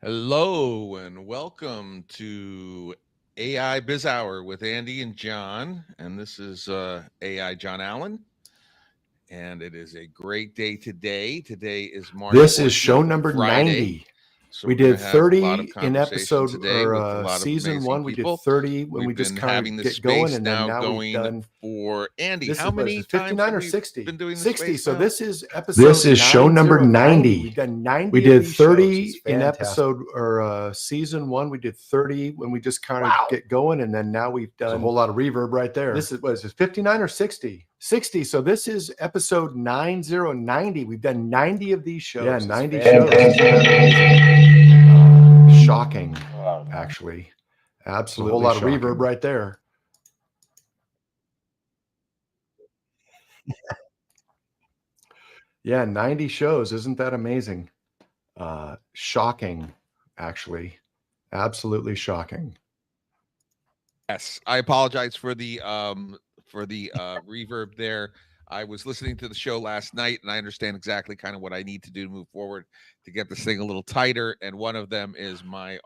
Hello and welcome to AI Biz Hour with Andy and John. And this is AI John Allen. And it is a great day today. Today is March This is 14th, show number Friday. 90. So We we're going did to have a lot of 30 in conversation episode today with a or lot of season amazing one. We did people. 30 when We've we just been kind having of this get going, space and then now we've going done. for Andy. This How is what is many it, times 59 have or we 60? been doing this 60. space So now? this is episode. This is show number 90. We've done 90. We of did these 30 shows. in episode or season one. We did 30 when we just kind of get going, and then now we've done a whole lot of reverb right there. This is what is it, 59 or 60? 60. So this is episode 90. We've done 90 of these shows. Yeah, 90 shows. Isn't that amazing? Shocking, actually. Absolutely. A whole lot shocking. of reverb right there. Yeah, 90 shows. Isn't that amazing? Shocking, actually. Absolutely shocking. Yes, I apologize for the reverb there. I was listening to the show last night, and I understand exactly kind of what I need to do to move forward to get this thing a little tighter. And one of them is my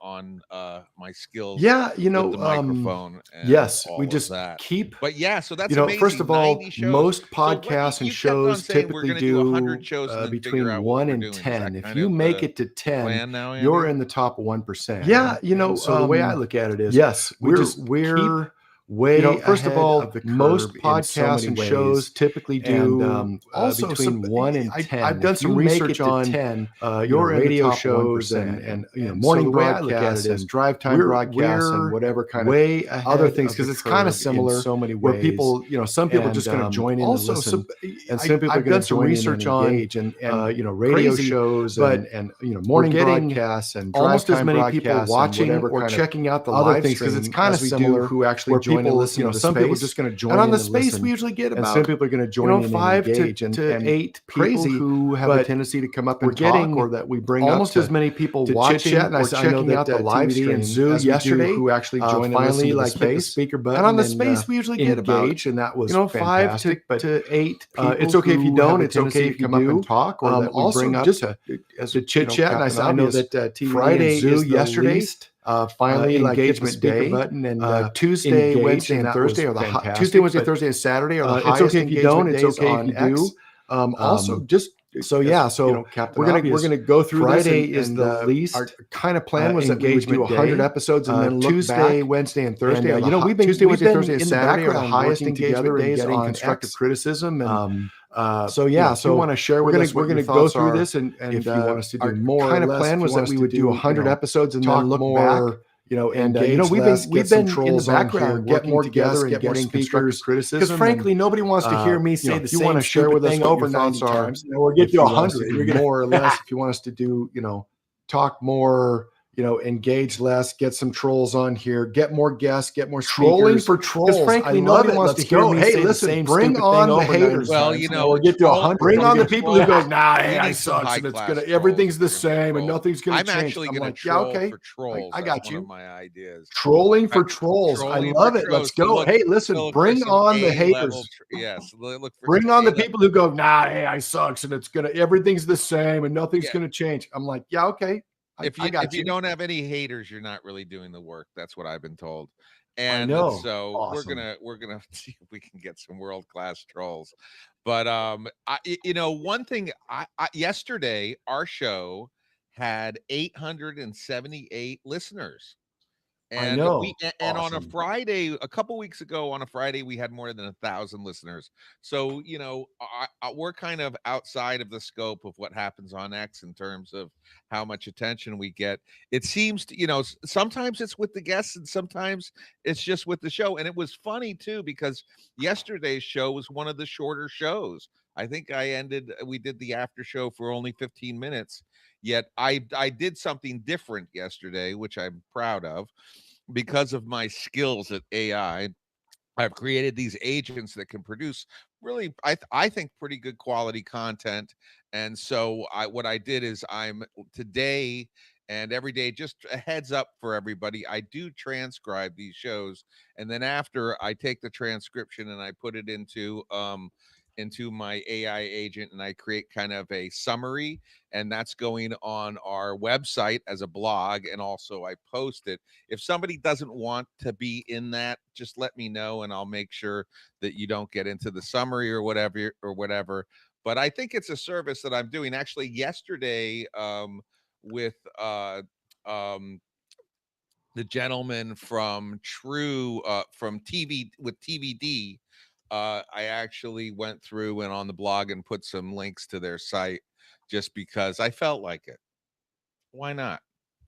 skills. Yeah, with the microphone. And yes, all we of just that. keep. But yeah, so that's Amazing. First of all, 90 shows. most So what podcasts you and kept on shows saying typically we're gonna do 100 shows and then figure between out what 1 we're and doing. Is that 10. If kind you of make the it to 10, plan now, you're Andy? in the top 1%. Yeah, So the way I look at it is, yes, we're way. First of all, most podcasts and shows typically do also between 1 and 10. I've done some research on 10. Your radio shows and morning broadcasts and drive time broadcasts and whatever kind of other things, because it's kind of similar in so many ways. Where people, some people are just going to join in and listen, and some people are going to join research in and engage and radio shows and morning broadcasts and drive time broadcasts, almost as many people watching or checking out the other things, because it's kind of similar who actually join and listen to the space. People are just going to join, and on the space we usually get about, and some people are going to join in 5 and engage, to 8 people who have a tendency to come up and talk, or that we bring almost as many people watching or checking out the live stream Zoo yesterday who actually joined finally like hit the speaker button, and on the space we usually get about, and that was 5 to 8 people. It's okay if you don't. It's okay if you come up and talk, or that we bring up just to chit chat. And I know that Friday is yesterday. Finally, engagement day button, and Tuesday, Wednesday, and Thursday are the Tuesday, Wednesday, Thursday, and Saturday are the highest. It's okay if you don't. It's okay if you do. Also, just so yeah, so we're gonna go through. Friday this is the least. Our kind of plan was that we would do 100 episodes, and then Tuesday, Wednesday, and Thursday. And, we've been Tuesday, Wednesday, Thursday, and Saturday are the highest engagement days on constructive criticism and. So yeah, so if you want to share with us, we're going to go through this, and if you want us to do more, kind of plan was that we would do 100 episodes and then look back, and we've been in the background, get more together, and getting constructive criticism. Because frankly, nobody wants to hear me say the same. You want to share with us over 90 times, or get to 100, you're more or less. If you want us to do, talk more. Engage less, get some trolls on here, get more guests, get more trolling speakers. For trolls. Because frankly, nobody wants to hear me say the same stupid thing over 90 times. Well, or get to 100. Bring on the people who go, nah, AI sucks, and it's gonna, everything's the same, and nothing's gonna change. I'm actually gonna troll for trolls. I got you. One of my ideas. Trolling for trolls. I love it. Let's go. Hey, listen, bring on the haters. Yes, look for bring on the people who go, nah, AI sucks, and it's gonna, everything's the same, and nothing's gonna change. I'm like, yeah, okay. If you don't have any haters, you're not really doing the work. That's what I've been told. And so awesome. we're gonna see if we can get some world-class trolls. But one thing, I yesterday our show had 878 listeners. And on a Friday, a couple weeks ago on a Friday, we had more than 1,000 listeners. So, we're kind of outside of the scope of what happens on X in terms of how much attention we get. It seems to, sometimes it's with the guests and sometimes it's just with the show. And it was funny too, because yesterday's show was one of the shorter shows. I think we did the after show for only 15 minutes. Yet I did something different yesterday, which I'm proud of. Because of my skills at AI, I've created these agents that can produce really, I think, pretty good quality content. And so what I did is I'm today and every day, just a heads up for everybody, I do transcribe these shows. And then after I take the transcription and I put it into into my AI agent, and I create kind of a summary, and that's going on our website as a blog, and also I post it. If somebody doesn't want to be in that, just let me know, and I'll make sure that you don't get into the summary or whatever. But I think it's a service that I'm doing. Actually, yesterday, with um the gentleman from from TV with TVD, I actually went through and on the blog and put some links to their site just because I felt like it. Why not?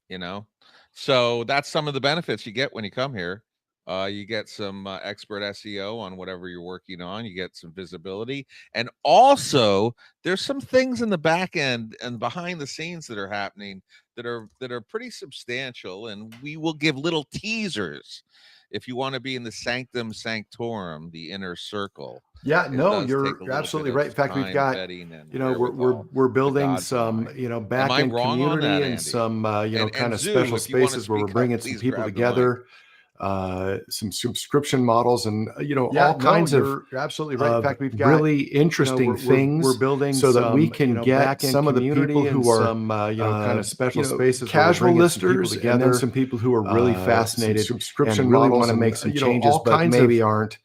You know? So that's some of the benefits you get when you come here. You get some expert SEO on whatever you're working on. You get some visibility, and also there's some things in the back end and behind the scenes that are happening that are pretty substantial. And we will give little teasers if you want to be in the sanctum sanctorum, the inner circle. Yeah, no, you're absolutely right. In fact, we've got, we're building some, back end community and some, kind of special spaces where we're bringing some people together, some subscription models, and all kinds of. You're absolutely right. In fact, we've got really interesting things. We're building so that we can get some of the people who are some, kind of special spaces, casual listers, and then some people who are really fascinated, subscription and really want to make some changes, but maybe aren't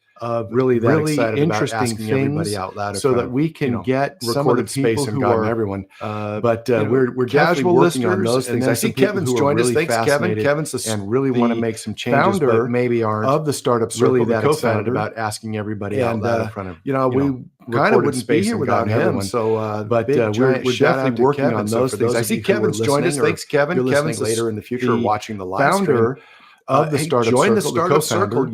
really that excited about asking everybody out loud, so that we can get recorded space and God and everyone. But we're definitely working on those things. I see Kevin's joined us. Thanks, Kevin. Kevin's and really want to make some changes, but maybe aren't of the startup circle, really that excited about asking everybody out loud in front of we kind of wouldn't be here without him. So, but we're definitely working on those things. I see Kevin's joined us. Thanks, Kevin. Kevin's later in the future watching the live stream of the startup circle. Join the startup circle.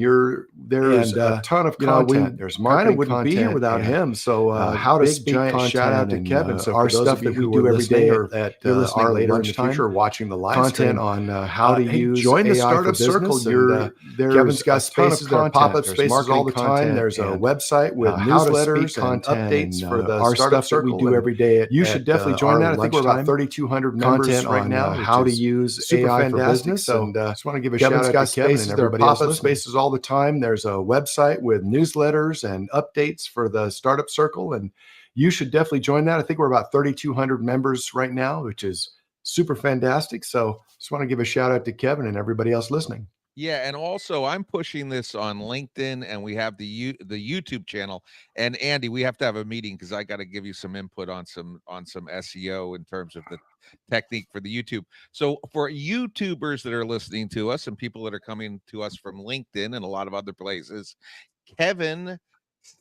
There's a ton of content. There's marketing content. Wouldn't be here without him. So how to speak content. Shout out to Kevin. So our stuff that we do every day at our later in the future, watching the live content on how to use join the startup circle. Kevin's got spaces, pop-up spaces all the time. There's a website with newsletters and updates for the startup circle we do every day. You should definitely join that. I think we're about 3,200 members right now. How to use AI for business. So just want to give a shout out. Got spaces, there are pop-up spaces all the time. There's a website with newsletters and updates for the startup circle, and you should definitely join that. I think we're about 3,200 members right now, which is super fantastic. So just want to give a shout out to Kevin and everybody else listening. Yeah, and also I'm pushing this on LinkedIn, and we have the YouTube channel. And Andy, we have to have a meeting because I got to give you some input on some SEO in terms of the technique for the YouTube. So for YouTubers that are listening to us and people that are coming to us from LinkedIn and a lot of other places, Kevin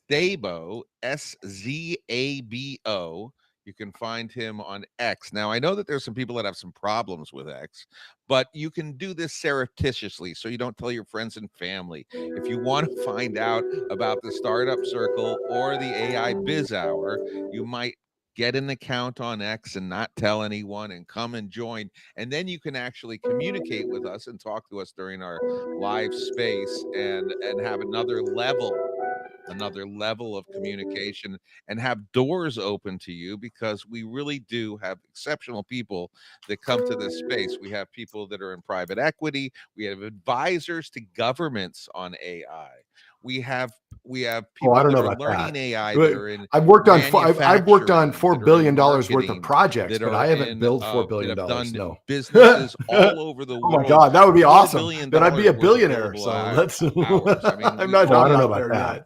Szabo, Szabo. You can find him on X. Now, I know that there's some people that have some problems with X, but you can do this surreptitiously so you don't tell your friends and family. If you want to find out about the Startup Circle or the AI Biz Hour, you might get an account on X and not tell anyone and come and join. And then you can actually communicate with us and talk to us during our live space and have another level of communication and have doors open to you, because we really do have exceptional people that come to this space. We have people that are in private equity. We have advisors to governments on AI. We have people that are learning AI that are in. I've worked on $4 billion worth of projects, but I haven't built $4 billion. No businesses all over the world. Oh my God, that would be awesome. Then I'd be a billionaire. So let's. I don't know about that.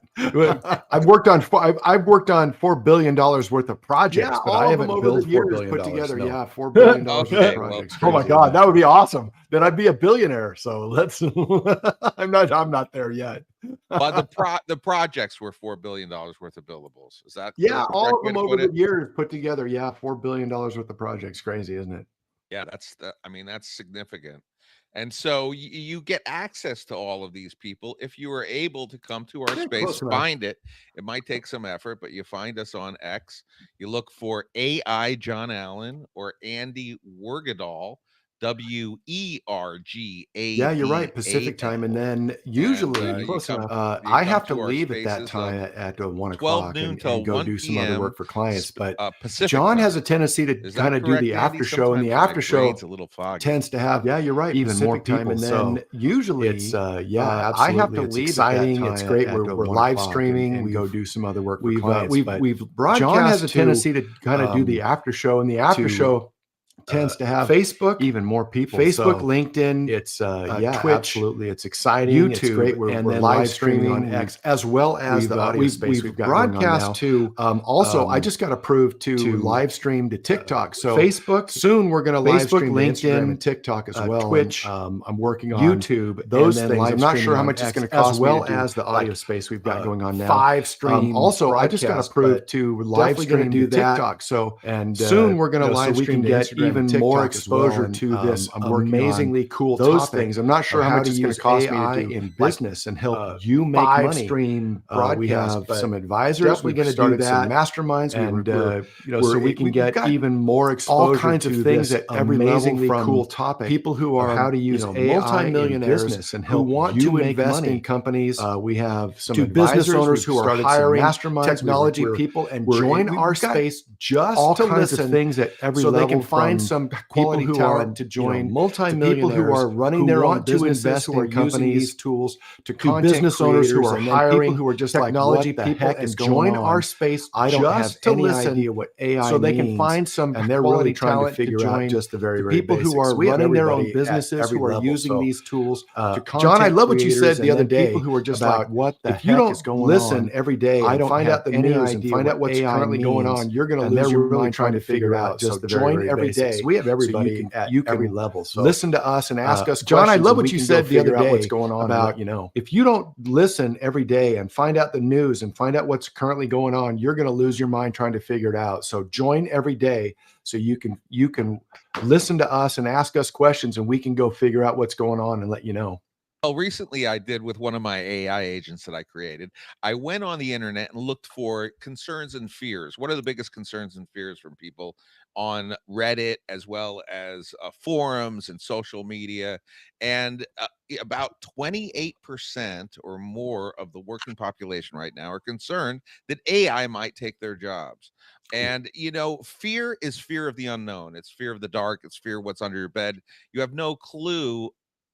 I've worked on $4 billion worth of projects, but I haven't built $4 billion put together. Yeah, $4 billion worth of projects. Oh my God, that would be awesome. Then I'd be a billionaire. So let's. I'm not there yet. But the projects were $4 billion worth of billables. Is that? Yeah, all of them over the years put together. Yeah, $4 billion worth of projects. Crazy, isn't it? Yeah, that's significant. And so you get access to all of these people if you are able to come to our space, find it. It might take some effort, but you find us on X. You look for AI John Allen or Andy Wergadal. WERGADAL. Yeah, you're right. Pacific time. And then usually close enough. I have to leave at that time at 1 o'clock and go do some other work for clients. But John has a tendency to kind of do the after show, and the after show tends to have you're right, even Pacific more people. Time. And then usually it's absolutely. I have to leave. Exciting. It's great. We're live streaming and go do some other work for clients. We've broadcast. John has a tendency to kind of do the after show, and the after show tends to have Facebook, even more people. Facebook, so LinkedIn, it's Twitch, absolutely, it's exciting. YouTube, it's great. We're live streaming on X, as well as the audio space we've got broadcast to. Also, I just got approved to live stream to TikTok. So Facebook, soon we're going to live stream LinkedIn, and TikTok as well. Twitch, and, I'm working on YouTube. Those things. I'm not sure how much it's going to cost, as well me to as the audio space we've got going on now. 5 stream. Also, I just got approved to live stream to TikTok. So soon we're going to live stream to get even more exposure to this I'm amazingly cool those things. I'm not sure how much it's going to cost AI me to do in business and help you make money. Stream broadcast. We have some advisors. We're going to do that. Some masterminds, and so we can get even more exposure. All kinds of things at every level from cool topics. People who are how to use AI multimillionaires in business and who want to invest in companies. We have some business owners who are hiring masterminds, technology people and join our space just all to kinds listen of things at every so level. they can find some quality people who talent are to join multimillionaires, people who are running their own businesses, invest who are in using companies, these tools to business owners who are hiring people who are just technology like, what the people heck and is join going on? our space. I don't have to any listen idea what AI so they can means, find some and they're really quality trying to talent figure join out just the very people basics. who are We have running their own everybody at businesses every who are level. using So, these tools to John, I love what you said the other day. People who are just about like, what the if you heck don't is going listen on every day, I and don't find have out the any news and idea find what out what's AI currently going means, on, you're going to and lose they're your really mind trying to figure out So just the join very every basics. day. We have everybody so you can, at you can every level. So listen to us and ask us John, questions. I love what we you can said go the other figure out day what's going on about, if you don't listen every day and find out the news and find out what's currently going on, you're going to lose your mind trying to figure it out. So join every day so you can listen to us and ask us questions, and we can go figure out what's going on and let you know. Well, recently I did with one of my AI agents that I created. I went on the internet and looked for concerns and fears. What are the biggest concerns and fears from people on Reddit, as well as forums and social media? And about 28% or more of the working population right now are concerned that AI might take their jobs. And, fear is fear of the unknown. It's fear of the dark. It's fear of what's under your bed. You have no clue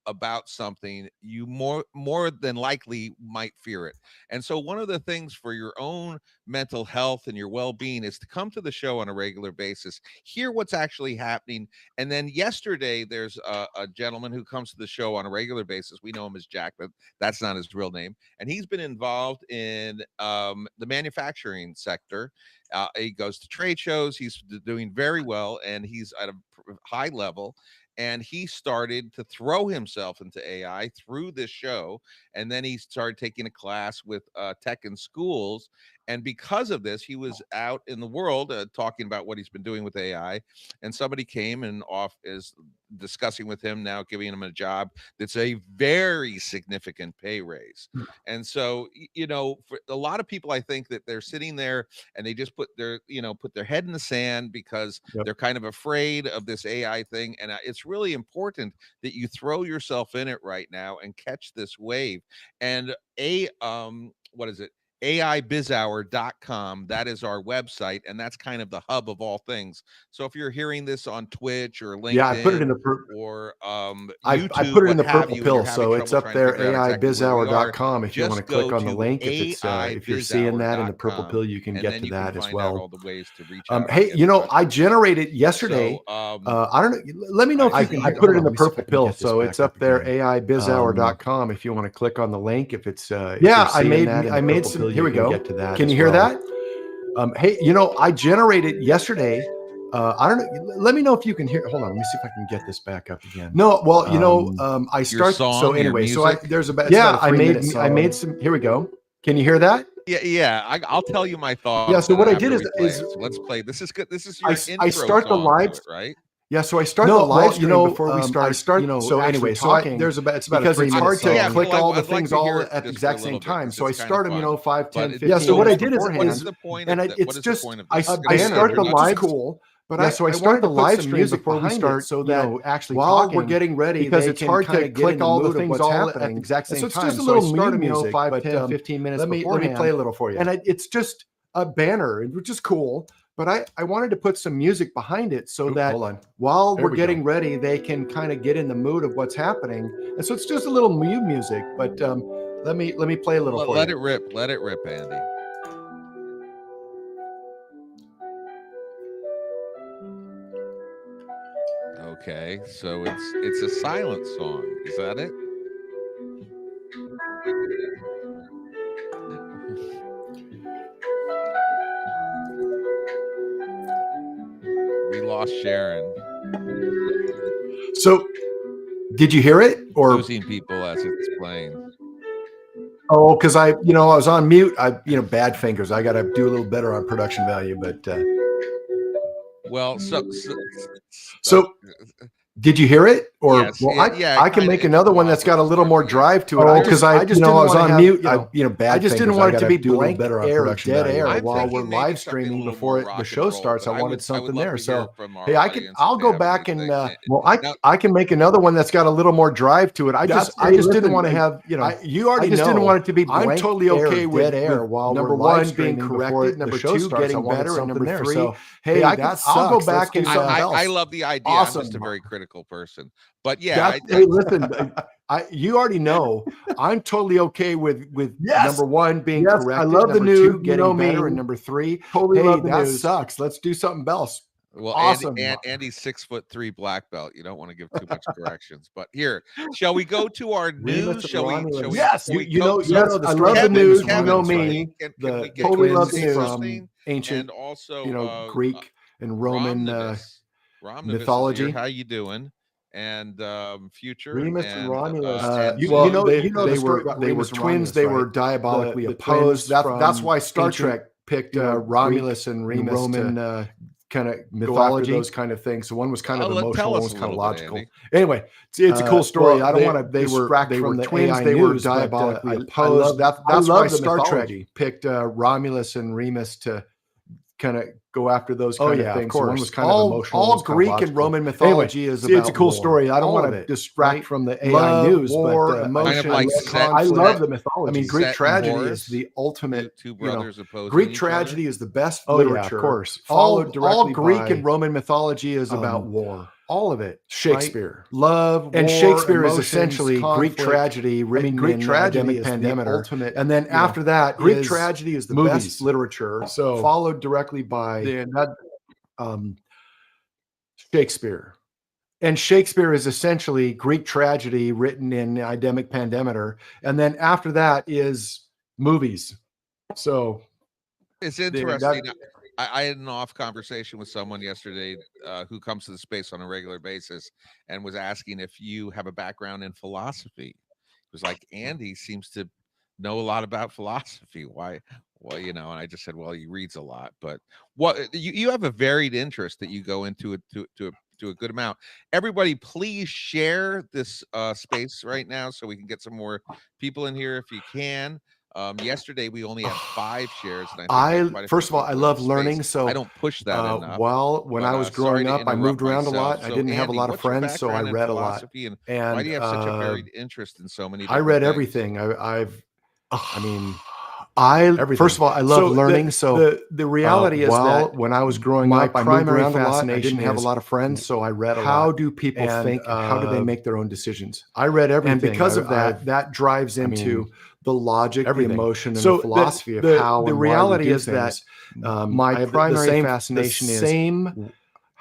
about something, you more than likely might fear it. And so one of the things for your own mental health and your well-being is to come to the show on a regular basis, hear what's actually happening. And then yesterday there's a gentleman who comes to the show on a regular basis. We know him as Jack, but that's not his real name. And he's been involved in the manufacturing sector. He goes to trade shows. He's doing very well, and he's at a high level. And he started to throw himself into AI through this show. And then he started taking a class with tech in schools. And because of this, he was out in the world talking about what he's been doing with AI. And somebody came and is discussing with him now, giving him a job that's a very significant pay raise. And so, for a lot of people, I think that they're sitting there and they just put their head in the sand because they're kind of afraid of this AI thing. And it's really important that you throw yourself in it right now and catch this wave. And what is it? AIBizHour.com. That is our website, and that's kind of the hub of all things. So if you're hearing this on Twitch or LinkedIn, I put it in the or YouTube, I put it in the purple pill, so it's up there. AIBizHour.com. If you want to click on the link, if you're seeing that in the purple pill, you can get to that as well. All the ways to reach out. Hey, I generated yesterday. So, I don't know. Let me know if you can. I put it in the purple pill, so it's up there. AIBizHour.com. If you want to click on the link, if it's I made some. Here we go. Get to that. Can you hear that? Hey, I generated yesterday. I don't know. Let me know if you can hear. Hold on. Let me see if I can get this back up again. No, well, I start. So anyway, there's about I made some. Here we go. Can you hear that? Yeah. I'll tell you my thoughts. Yeah. So what I did is so let's play. This is good. This is your intro. I start the live, right? Yeah, so I start the live stream before we start. So anyway, talking, it's about because it's hard to click all the things all at the exact same time. So I start them, 5, 10, 15. Yeah. So what I did is, and it's just I start the live. Cool. But so I start the live stream before we start, so that actually while we're getting ready, because it's hard to click all the things all at the exact same time. So it's just a little music, 5, 10, 15 minutes beforehand. Let me play a little for you. And it's just a banner, which is cool. But I wanted to put some music behind it so that while we're getting ready, they can kind of get in the mood of what's happening. And so it's just a little music. But let me play a little for you. Let it rip. Let it rip, Andy. Okay, so it's a silent song. Is that it? We lost Sharon. So, did you hear it? Or losing people as it's playing? Oh, because I was on mute. Bad fingers. I got to do a little better on production value, but. Well, so did you hear it? Or yes, I can make another one that's got a little more drive to it. Oh, because I just I was on mute. I just didn't want it to be blank air, dead air while we're live streaming before the show starts. I wanted something there. So hey, I'll go back and I can make another one that's got a little more drive to it. I just didn't want to have you already know. I just didn't want it to be blank. I'm totally okay with dead air while number one being corrected, number two getting better, and number three. Hey, I'll go back and I love the idea. I'm just a very critical person, but yeah. Hey, listen, you already know I'm totally okay with number one being corrected. I love the news, getting better, and number three, totally love the news. Sucks. Let's do something else. Well, awesome. Andy's 6'3" black belt. You don't want to give too much corrections, but here, shall we go to our news? Shall we? Yes, I love the news. You know me. Totally love the news from ancient, and also Greek and Roman mythology. How you doing? And future Remus and Romulus. They were twins. They were diabolically opposed. That's why Star Trek picked Romulus and Remus, Roman kind of mythology, those kind of things. So one was kind of emotional, one was kind of logical. Anyway, it's a cool story. I don't want to distract from the twins. They were diabolically opposed. That's why Star Trek picked Romulus and Remus to kind of go after those kind of things. Of course. One was kind of emotional. All Greek and Roman mythology is about it's a cool story. I don't want to distract from the AI news, war, emotion. I love the mythology. I mean, Greek tragedy is the ultimate. Two brothers opposed. Greek tragedy is the best literature. Of course. All Greek and Roman mythology is about war. All of it. Shakespeare. Right? Love, and war, Shakespeare is essentially conflict. Greek tragedy written in academic pentameter. And then after that, Greek tragedy is the best literature. So followed directly by Shakespeare. And Shakespeare is essentially Greek tragedy written in academic pentameter. And then after that is movies. So it's interesting. I had an off conversation with someone yesterday who comes to the space on a regular basis and was asking if you have a background in philosophy. It was like, Andy seems to know a lot about philosophy. Why? Well, and I just said, well, he reads a lot, but you have a varied interest that you go into to a good amount. Everybody, please share this space right now so we can get some more people in here if you can. Yesterday we only had 5 shares. And I first of all, I love learning, so I don't push that enough. Well, when I was growing up, I moved around a lot. So I didn't have a lot of friends, so I read a lot. And why do you have such a varied interest in so many? I read everything. First of all, I love learning. The reality is that when I was growing up, I moved around a lot. I didn't have a lot of friends, so I read a lot. How do people think? How do they make their own decisions? I read everything, and because of that, that drives into the logic, the emotion, and the philosophy of how. The reality is that my primary fascination is same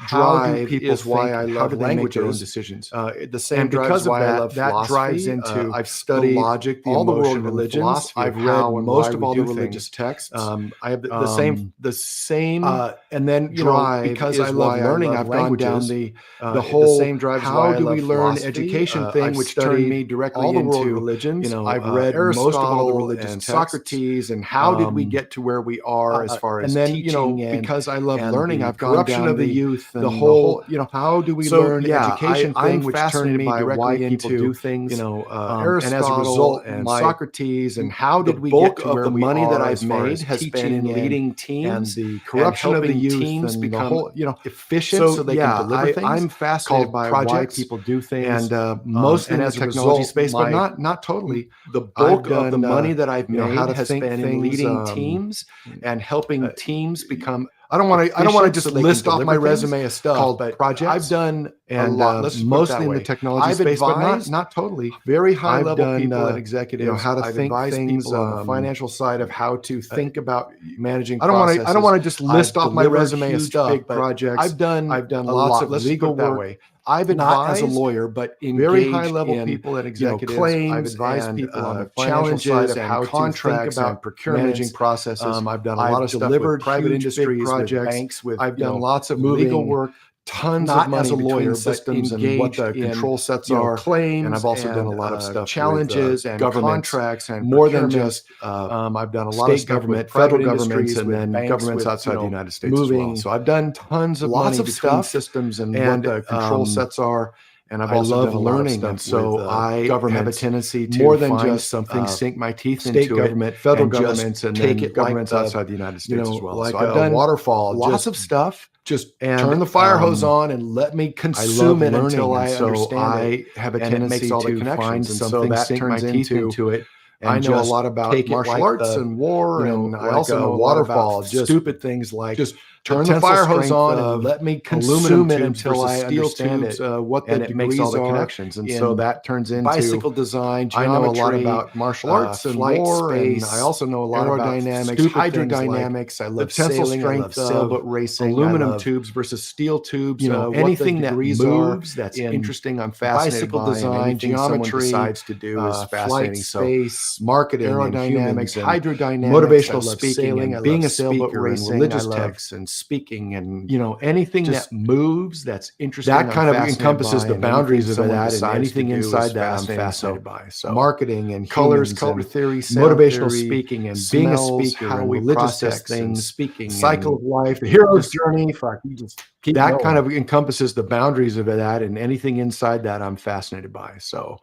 drive is why I love languages. Decisions. The same drives why I love philosophy. That drives into I've studied logic, all the world religions. I've read most of all the religious texts. I have the same, and then drive because I love learning. I've gone down the whole same drives. How do we learn education thing, which turned me directly all the world religions. I've read most of all the religious texts. Socrates, and how did we get to where we are as far as teaching? Because I love learning, I've gone down the youth. youth, and the whole, how do we learn education thing, which turned me directly into things, Aristotle, and as a result, and Socrates, and how did we get to where we are? The money that I've made has been in leading teams, and the corruption of the youth, teams become the whole, efficient, so they can deliver things. I'm fascinated by projects, why people do things, and mostly in the technology space, but not totally. The bulk of the money that I've made has been in leading teams and helping teams become. I don't want to just list off my resume of stuff called projects. I've done a lot, mostly in the technology space, but not totally. Very high level people and executives, how to think things on the financial side of how to think about managing processes. I don't want to just list off my resume of stuff, big projects. I've done lots of legal work. I've advised, not as a lawyer, but very high-level people and executives. Claims, I've advised people on the challenges and how contracts to think about procurement, managing processes. I've done a lot of stuff with private industries, projects, with banks. I've done lots of legal work. Tons of money as a lawyer, systems and what the control sets are, claims, and I've also done a lot of stuff challenges and contracts and more than just. I've done a lot of stuff with federal governments and then governments outside the United States as well. So I've done tons of lots of stuff, systems and what the control sets are. And I've also done a lot of stuff, and so I have a tendency to more than just something, sink my teeth into state government, federal governments, and take it governments outside the United States as well. So I've done waterfall, lots of stuff. Just turn the fire hose on and let me consume it until I understand it. I have a tendency to find something, sink my teeth into it. I know a lot about martial arts and war, and I also know a lot about stupid things like just turn the fire hose on and let me consume it until I understand it. What the degrees makes all the connections, and so that turns into bicycle design. Geometry, I know a lot about martial arts and war, and I also know a lot about hydrodynamics. I love sailing, I love sailboat racing, aluminum tubes versus steel tubes. Anything that moves that's interesting, I'm fascinated by. Bicycle design, geometry, decides to do is fascinating. Space, marketing, aerodynamics, hydrodynamics, motivational speaking, and being a speaker, and religious texts and speaking, and anything that moves that's interesting. That kind of encompasses the boundaries of that, and anything inside that I'm fascinated by. So marketing and colors, color theory, motivational speaking, and being a speaker, how we process things, speaking, cycle of life, the hero's journey. Fuck, you just keep that going. Kind of encompasses the boundaries of that, and anything inside that I'm fascinated by. So.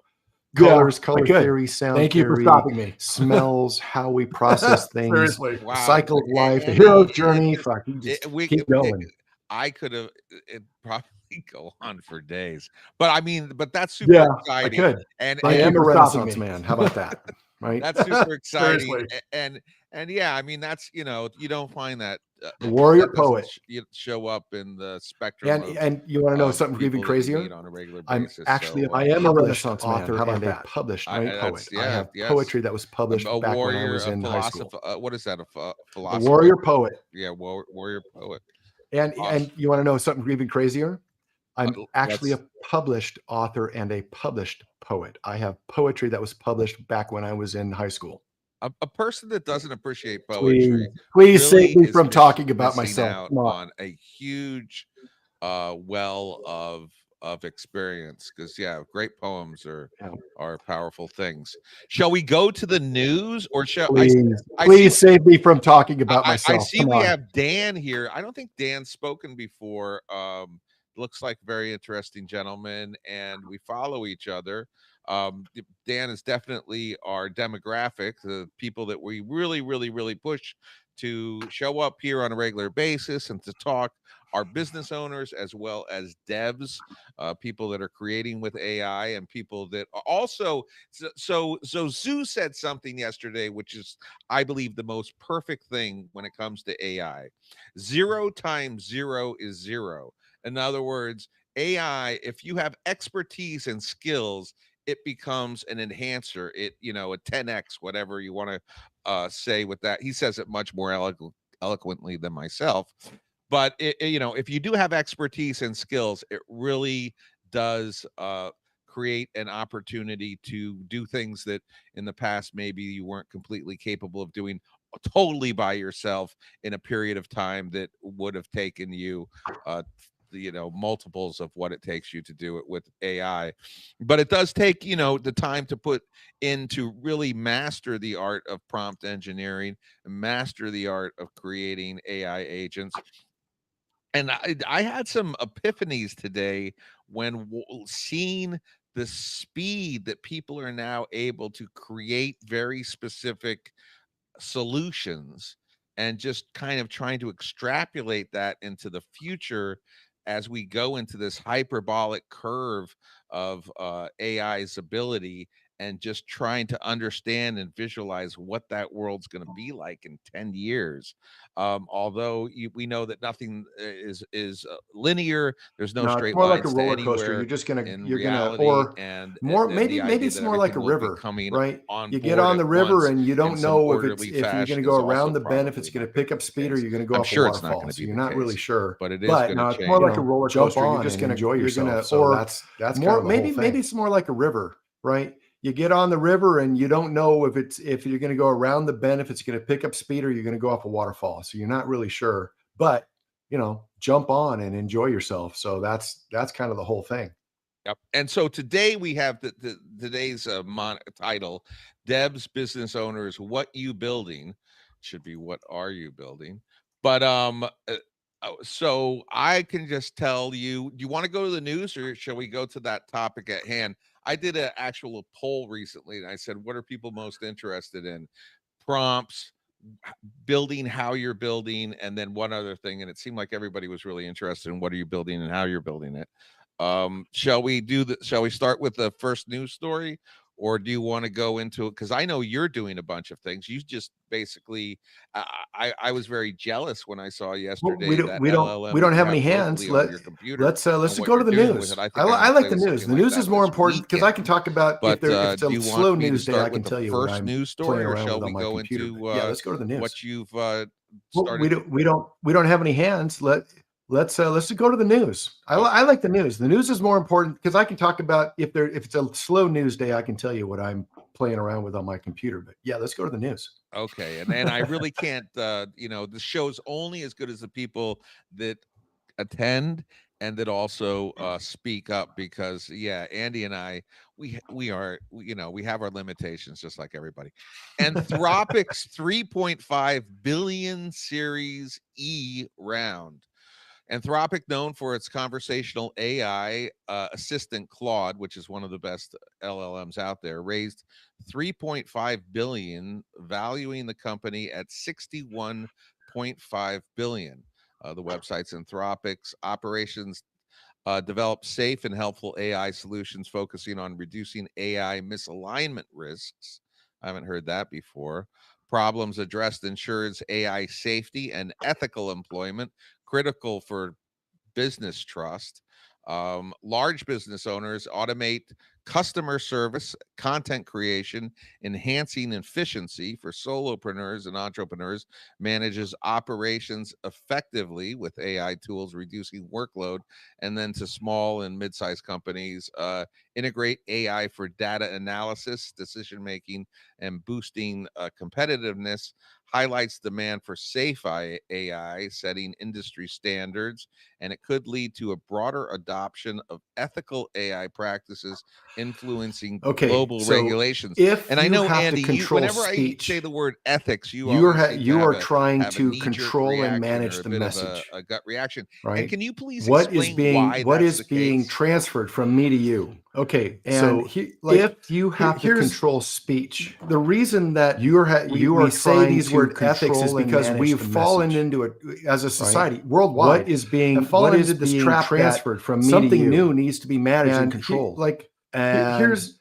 Colors, color theory, sound theory. Thank you for stopping me. Smells, how we process things. Seriously. Wow. Cycle of life, the hero's journey. Fuck, you just keep going. I could have probably go on for days. But I mean, that's super exciting. I could. And I am a Renaissance man. How about that? Right? That's super exciting. And yeah, I mean, that's, you don't find that the warrior poet show up in the spectrum. And you want to know something even crazier? On a regular basis. I am a Renaissance author and a published poet. I have poetry that was published back when I was in high school. What is that? A philosopher? A warrior poet. Yeah, warrior poet. And you want to know something even crazier? I'm actually a published author and a published poet. I have poetry that was published back when I was in high school. A person that doesn't appreciate poetry, please save me from talking about myself. On a huge well of experience, because great poems are powerful things. Shall we go to the news, or shall please save me from talking about myself? I see we have Dan here. I don't think Dan's spoken before. Looks like a very interesting gentleman, and we follow each other. Dan is definitely our demographic, the people that we really, really, really push to show up here on a regular basis and to talk. Our business owners as well as devs, people that are creating with AI, and people that also. So Zoo said something yesterday, which is, I believe, the most perfect thing when it comes to AI. 0 times 0 is 0. In other words, AI, if you have expertise and skills, it becomes an enhancer. It, a 10x, whatever you want to say with that. He says it much more eloquently than myself. But if you do have expertise and skills, it really does create an opportunity to do things that in the past maybe you weren't completely capable of doing totally by yourself in a period of time that would have taken you multiples of what it takes you to do it with AI. But it does take the time to put in to really master the art of prompt engineering and master the art of creating AI agents. And I had some epiphanies today when seeing the speed that people are now able to create very specific solutions, and just kind of trying to extrapolate that into the future as we go into this hyperbolic curve of AI's ability, and just trying to understand and visualize what that world's going to be like in 10 years. Although we know that nothing is linear, there's no No, it's straight more like a lines to roller coaster. anywhere you're in gonna, reality, or and more, and the maybe idea it's that more like everything a will be river, coming right? on You get board on at the river once and you in don't some know orderly if you're going to fashion go is around also the bend, if it's probably going not to going pick to be up the speed, or case. you're going to go I'm off a sure it's not going waterfall. to So be you're the not really case, sure. but it is But going to no, it's more change. like a roller jump coaster. You're on just and going enjoy to, you're going to, yourself. So or that's more, kind of the whole thing. maybe it's more like a river, right? You get on the river and you don't know if you're going to go around the bend, if it's going to pick up speed, or you're going to go off a waterfall. So you're not really sure, but jump on and enjoy yourself. So that's kind of the whole thing. Yep. And so today we have today's title, Deb's Business Owners, What You Building? Should be what are you building? But so I can just tell you, do you want to go to the news, or shall we go to that topic at hand? I did an actual poll recently, and I said, what are people most interested in? Prompts, building how you're building, and then one other thing. And it seemed like everybody was really interested in what are you building and how you're building it. Shall we start with the first news story, or do you want to go into it? Because I know you're doing a bunch of things. You just basically, I was very jealous when I saw yesterday that We LLM don't that you have any have hands. locally on your computer, Let's and what go to you're the doing with news. it. I think I I like the was news. something The like news that is more this important because I can weekend. talk about But if it's do a you want slow me to news day, I start can with the tell you what first I'm news playing story, or around shall with we on my go computer. into But yeah, let's go to the news. what you've Well, started? we don't have any hands. Let's just go to the news. I like the news. The news is more important because I can talk about if it's a slow news day, I can tell you what I'm playing around with on my computer. But yeah, let's go to the news. Okay, and I really can't. The show's only as good as the people that attend and that also speak up, because yeah, Andy and I, we are, we have our limitations just like everybody. Anthropic's 3.5 billion Series E round. Anthropic, known for its conversational AI assistant Claude, which is one of the best LLMs out there, raised 3.5 billion, valuing the company at 61.5 billion. The website's Anthropic's operations develop safe and helpful AI solutions focusing on reducing AI misalignment risks. I haven't heard that before. Problems addressed ensures AI safety and ethical employment, critical for business trust. Large business owners automate customer service, content creation, enhancing efficiency. For solopreneurs and entrepreneurs, manages operations effectively with AI tools, reducing workload. And then to small and mid-sized companies, integrate AI for data analysis, decision making, and boosting competitiveness. Highlights demand for safe AI, setting industry standards, and it could lead to a broader adoption of ethical AI practices influencing global regulations. And I know, Andy, whenever I say the word ethics, you always seem to are trying to control and manage or a the bit message, of a gut reaction. right? And can you please explain why what that's is the being case? transferred from me to you? Okay, and So if you have to control speech, the reason that you are say these word ethics is because we've fallen into it as a society worldwide. What is being transferred from me to you? Something new needs to be managed and controlled. Here's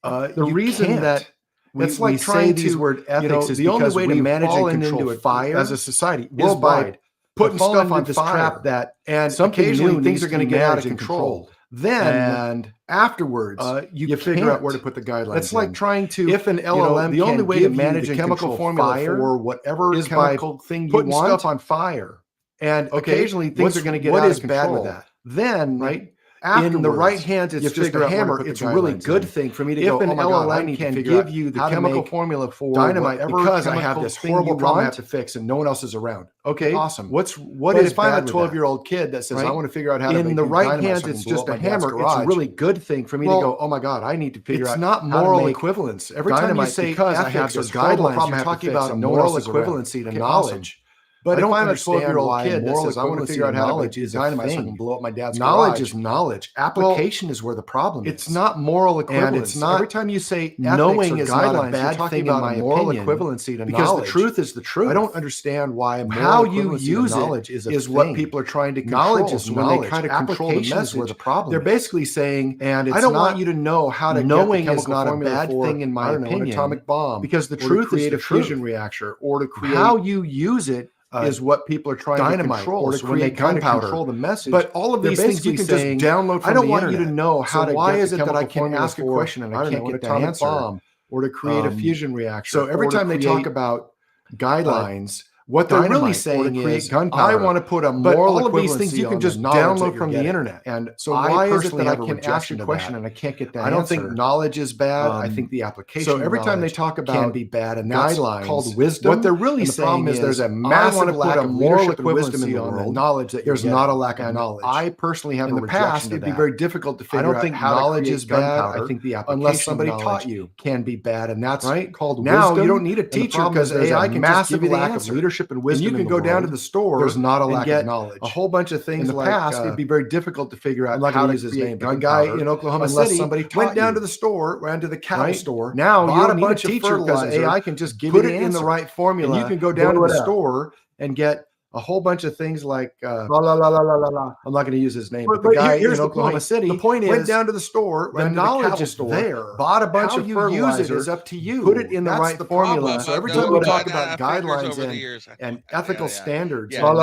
the reason that it's like trying these word ethics is the only way to manage and control fire as a society worldwide. Putting stuff on this trap that and occasionally things are going to get out of control. Then afterwards, you figure out where to put the guidelines. It's like trying to, if an LLM, the only way to manage the chemical formula for whatever is chemical thing you want, putting stuff on fire. And occasionally things are going to get out of control. What is bad with that? Then, right, in the right hands, it's just a hammer. It's a really good thing for me to go, oh my God, I need to give you the chemical formula for dynamite because I have this horrible problem I have to fix and no one else is around. Okay, awesome. What is if I have a 12-year-old kid that says, I want to figure out how to make the right hands, it's just a hammer. It's a really good thing for me to go, oh my God, I need to figure out. It's not moral equivalence. Every time you say ethics or guidelines, you're talking about a moral equivalency to knowledge. But if I'm a 12-year-old kid that says, I want to figure out how to make dynamite so I can blow up my dad's garage. Knowledge is knowledge. Application is where the problem is. It's not moral equivalency. And it's not, every time you say knowing is not a bad thing in my moral equivalency to because knowledge. The truth is the truth. I don't understand why how you use knowledge is what people are trying to control. Knowledge is when they kind of control the message where the problem. They're basically saying, and I don't want you to know how to knowing is not a bad thing in my opinion. An atomic bomb, because the truth is the fusion reactor, or to create how you use it. Is what people are trying to control, or to create gunpowder, control the message. But all of these things you can just download from the internet. I don't want you to know how to. Why is it that I can ask a question and I can't get the answer, or to create a fusion reactor? So every time they talk about guidelines, what they're really saying is, I want to put a moral all of these things you can just download from the internet. And so why is it that I can ask a question and I can't get that answer? I don't think knowledge is bad. I think the application. So every time they talk about can be bad and guidelines called wisdom, what they're really saying is there's a massive lack of moral equivalency on the knowledge that there's not a lack of knowledge. I personally have in the past it'd be very difficult to figure out how knowledge is bad. I think the application unless somebody taught you can be bad, and that's right called now. You don't need a teacher because AI can massive lack of leadership and wisdom. And you can go down to the store. There's not a lack of knowledge. A whole bunch of things in the past. It'd be very difficult to figure out how to use his name. A guy in Oklahoma City somebody went down to the store, went to the cattle store. Now you don't need a teacher because AI can just give it in the right formula. And you can go down to the store and get a whole bunch of things like I'm not going to use his name, but the guy in Oklahoma City went down to the store, the knowledge is there, bought a bunch of fertilizer. Use it is up to you. Put it in the right formula. So every time we talk about guidelines and ethical standards, all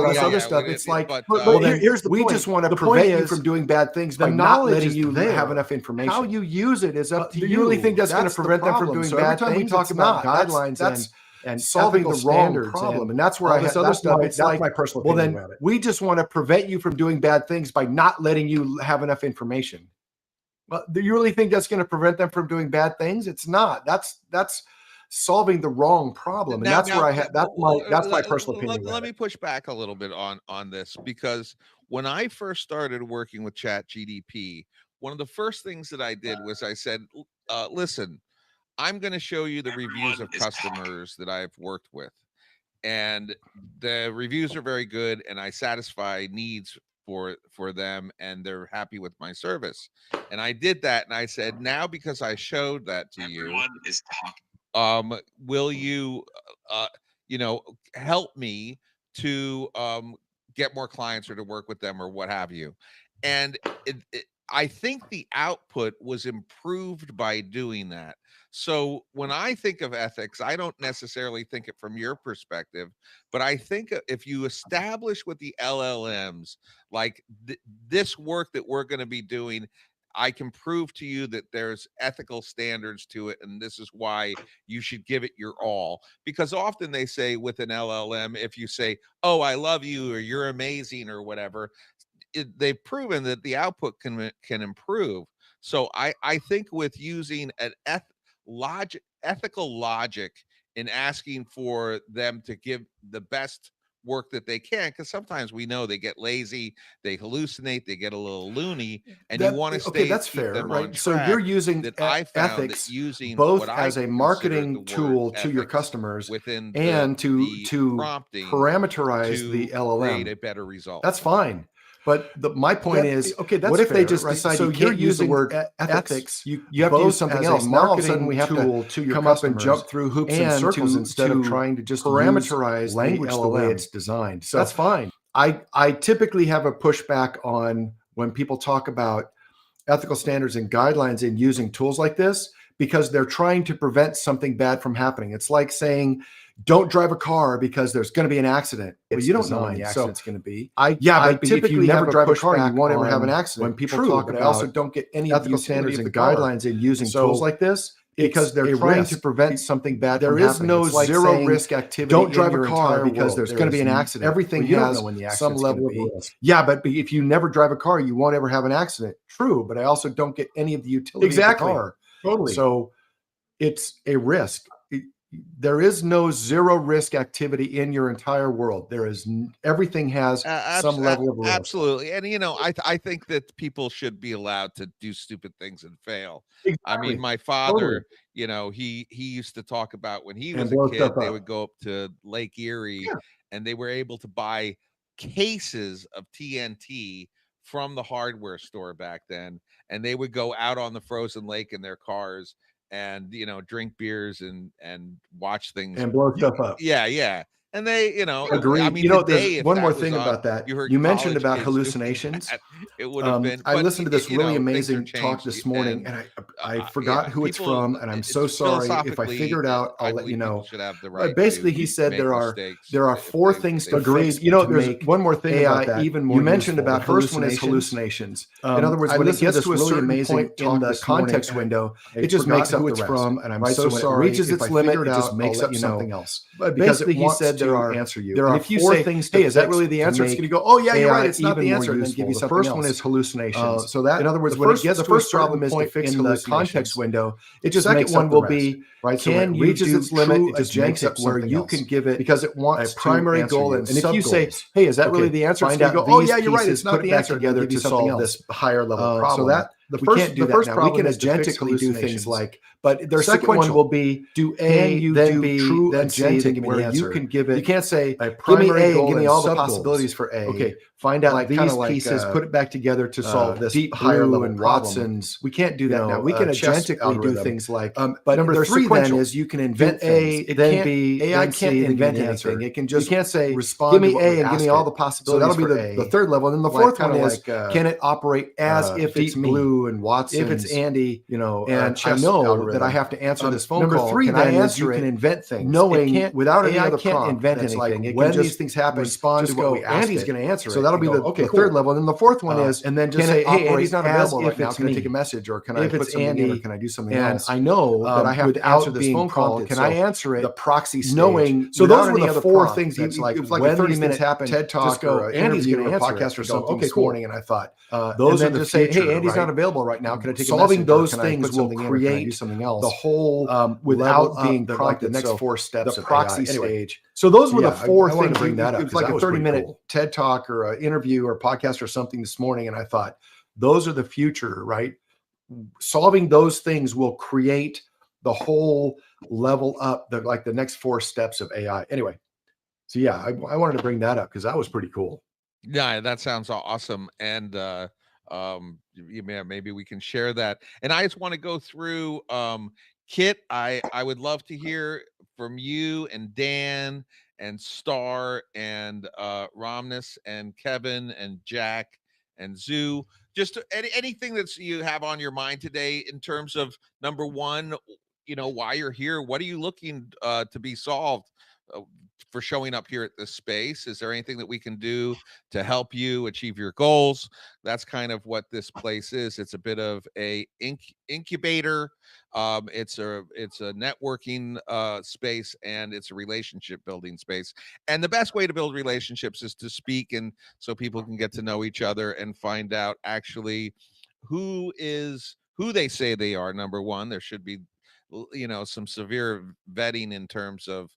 this other stuff, it's like, here's the point. We just want to prevent you from doing bad things by not letting you have enough information. How you use it is up to you. Do you really think that's going to prevent them from doing bad things? Every time we talk about guidelines and solving the wrong problem, and that's where I have other stuff. It's like my personal opinion. Well, then we just want to prevent you from doing bad things by not letting you have enough information. Well, do you really think that's going to prevent them from doing bad things? It's not. That's solving the wrong problem, and that's where I have. That's my personal opinion. Let me push back a little bit on this, because when I first started working with ChatGDP, one of the first things that I did was I said, listen, I'm going to show you the reviews of customers that I've worked with, and the reviews are very good, and I satisfy needs for them, and they're happy with my service. And I did that, and I said, now because I showed that to you, will you help me to get more clients or to work with them or what have you? And I think the output was improved by doing that. So when I think of ethics, I don't necessarily think it from your perspective, but I think if you establish with the LLMs, like this work that we're going to be doing, I can prove to you that there's ethical standards to it, and this is why you should give it your all. Because often they say with an LLM, if you say, oh, I love you, or you're amazing, or whatever, they've proven that the output can improve. So I think with using an ethical logic in asking for them to give the best work that they can, because sometimes we know they get lazy, they hallucinate, they get a little loony, and you want to stay. That's fair, right? So you're using ethics using both as a marketing tool to your customers within and to parameterize the LLM, create a better result. That's fine. But my point is, that's what if they just decide you can't use the word ethics? You have to use something else. Now all of a sudden we have to come up and jump through hoops and circles instead of trying to just parameterize language the way it's designed. So that's fine. I typically have a pushback on when people talk about ethical standards and guidelines in using tools like this, because they're trying to prevent something bad from happening. It's like saying, don't drive a car because there's going to be an accident. But you don't know when the accident's going to be. But typically if you never drive a car, you won't ever have an accident. When people talk about, I also don't get any ethical standards and guidelines in using tools like this, because they're trying to prevent something bad from happening. There is no zero risk activity. Don't drive a car because there's going to be an accident. Everything has some level of risk. Yeah, but if you never drive a car, you won't ever have an accident. True, but I also don't get any of the utility of the car. Totally. So it's a risk. there is no zero risk activity in your entire world. There is everything has some level of risk. Absolutely. And I think that people should be allowed to do stupid things and fail. Exactly. I mean, my father, he used to talk about when he was a kid, they would go up to Lake Erie and they were able to buy cases of TNT from the hardware store back then, and they would go out on the frozen lake in their cars and drink beers and watch things and blow stuff up. Yeah. And they, agree. I mean, there's one more thing about that. You mentioned about hallucinations. It would have been. I listened to this really amazing talk this morning, and I forgot who it's from, and I'm so sorry. If I figure it out, I'll let you know. Should have the right. Basically, he said there are 4 things to fix. There's one more thing about that. Even more. You mentioned about the first one is hallucinations. In other words, when it gets to a certain point in the context window, it just makes up who it's from, and I'm so sorry. Reaches its limit, it just makes up something else. Basically, he said there are 4 things. Hey, is that really the answer? It's going to go, oh yeah, you're right. It's not the answer. And then give you something else. The first one is hallucinations. So that, in other words, when it gets to a certain point in the context window, it just makes up the rest. The second one will be, right? So when it reaches its limit, it just makes up where you can give it because it wants a primary goal and if you say, hey, is that really the answer? Find out. Oh yeah, you're right. It's not the answer. Together to solve this higher level problem. So that the first problem we can agentically do things like. But their second one will be do A, then B, true agentic, where you can give it. You can't say give me A and give me all the possibilities for A. Okay, find out these pieces, put it back together to solve this higher level and Watson's. We can't do that now. We can agentically do things like. But number 3 then is you can invent A, then B, AI can't invent anything. It can just. You can't say respond. Give me A and give me all the possibilities. So that'll be the third level. And then the fourth one is can it operate as if it's Blue and Watson, if it's Andy, and I know that I have to answer this phone call. Number 3 then is you can invent things, knowing without any other prompt. Invent anything. It when these things happen, respond to what we ask. Andy's going to answer it. So that'll be the third level. And then the fourth one is, and then just say, hey, Andy's not available right now. Can I take a message, or can I put something in, or can I do something else? I know that I have to answer this phone call. Can I answer it? The proxy stage. Knowing. So those were the 4 things. It's like a 30-minute TED talk or Andy's going to answer a podcast or something this morning. And I thought those are the say, hey, Andy's not available right now. Can I take a message? Solving those things will create the whole without being prompted. The next 4 steps of proxy stage. So those were the 4 things. Bring that up. It was like a 30-minute TED talk or an interview or podcast or something this morning, and I thought those are the future, right? Solving those things will create the whole level up, the next 4 steps of AI. Anyway, so yeah, I wanted to bring that up because that was pretty cool. Yeah, that sounds awesome, and maybe we can share that. And I just want to go through. Kit, I would love to hear from you and Dan and Star and Romnus and Kevin and Jack and Zoo. Just anything that's you have on your mind today in terms of number 1, why you're here. What are you looking to be solved for showing up here at this space? Is there anything that we can do to help you achieve your goals? That's kind of what this place is. It's a bit of a incubator. It's a networking space, and it's a relationship building space. And the best way to build relationships is to speak, and so people can get to know each other and find out actually who they say they are. Number 1, there should be some severe vetting in terms of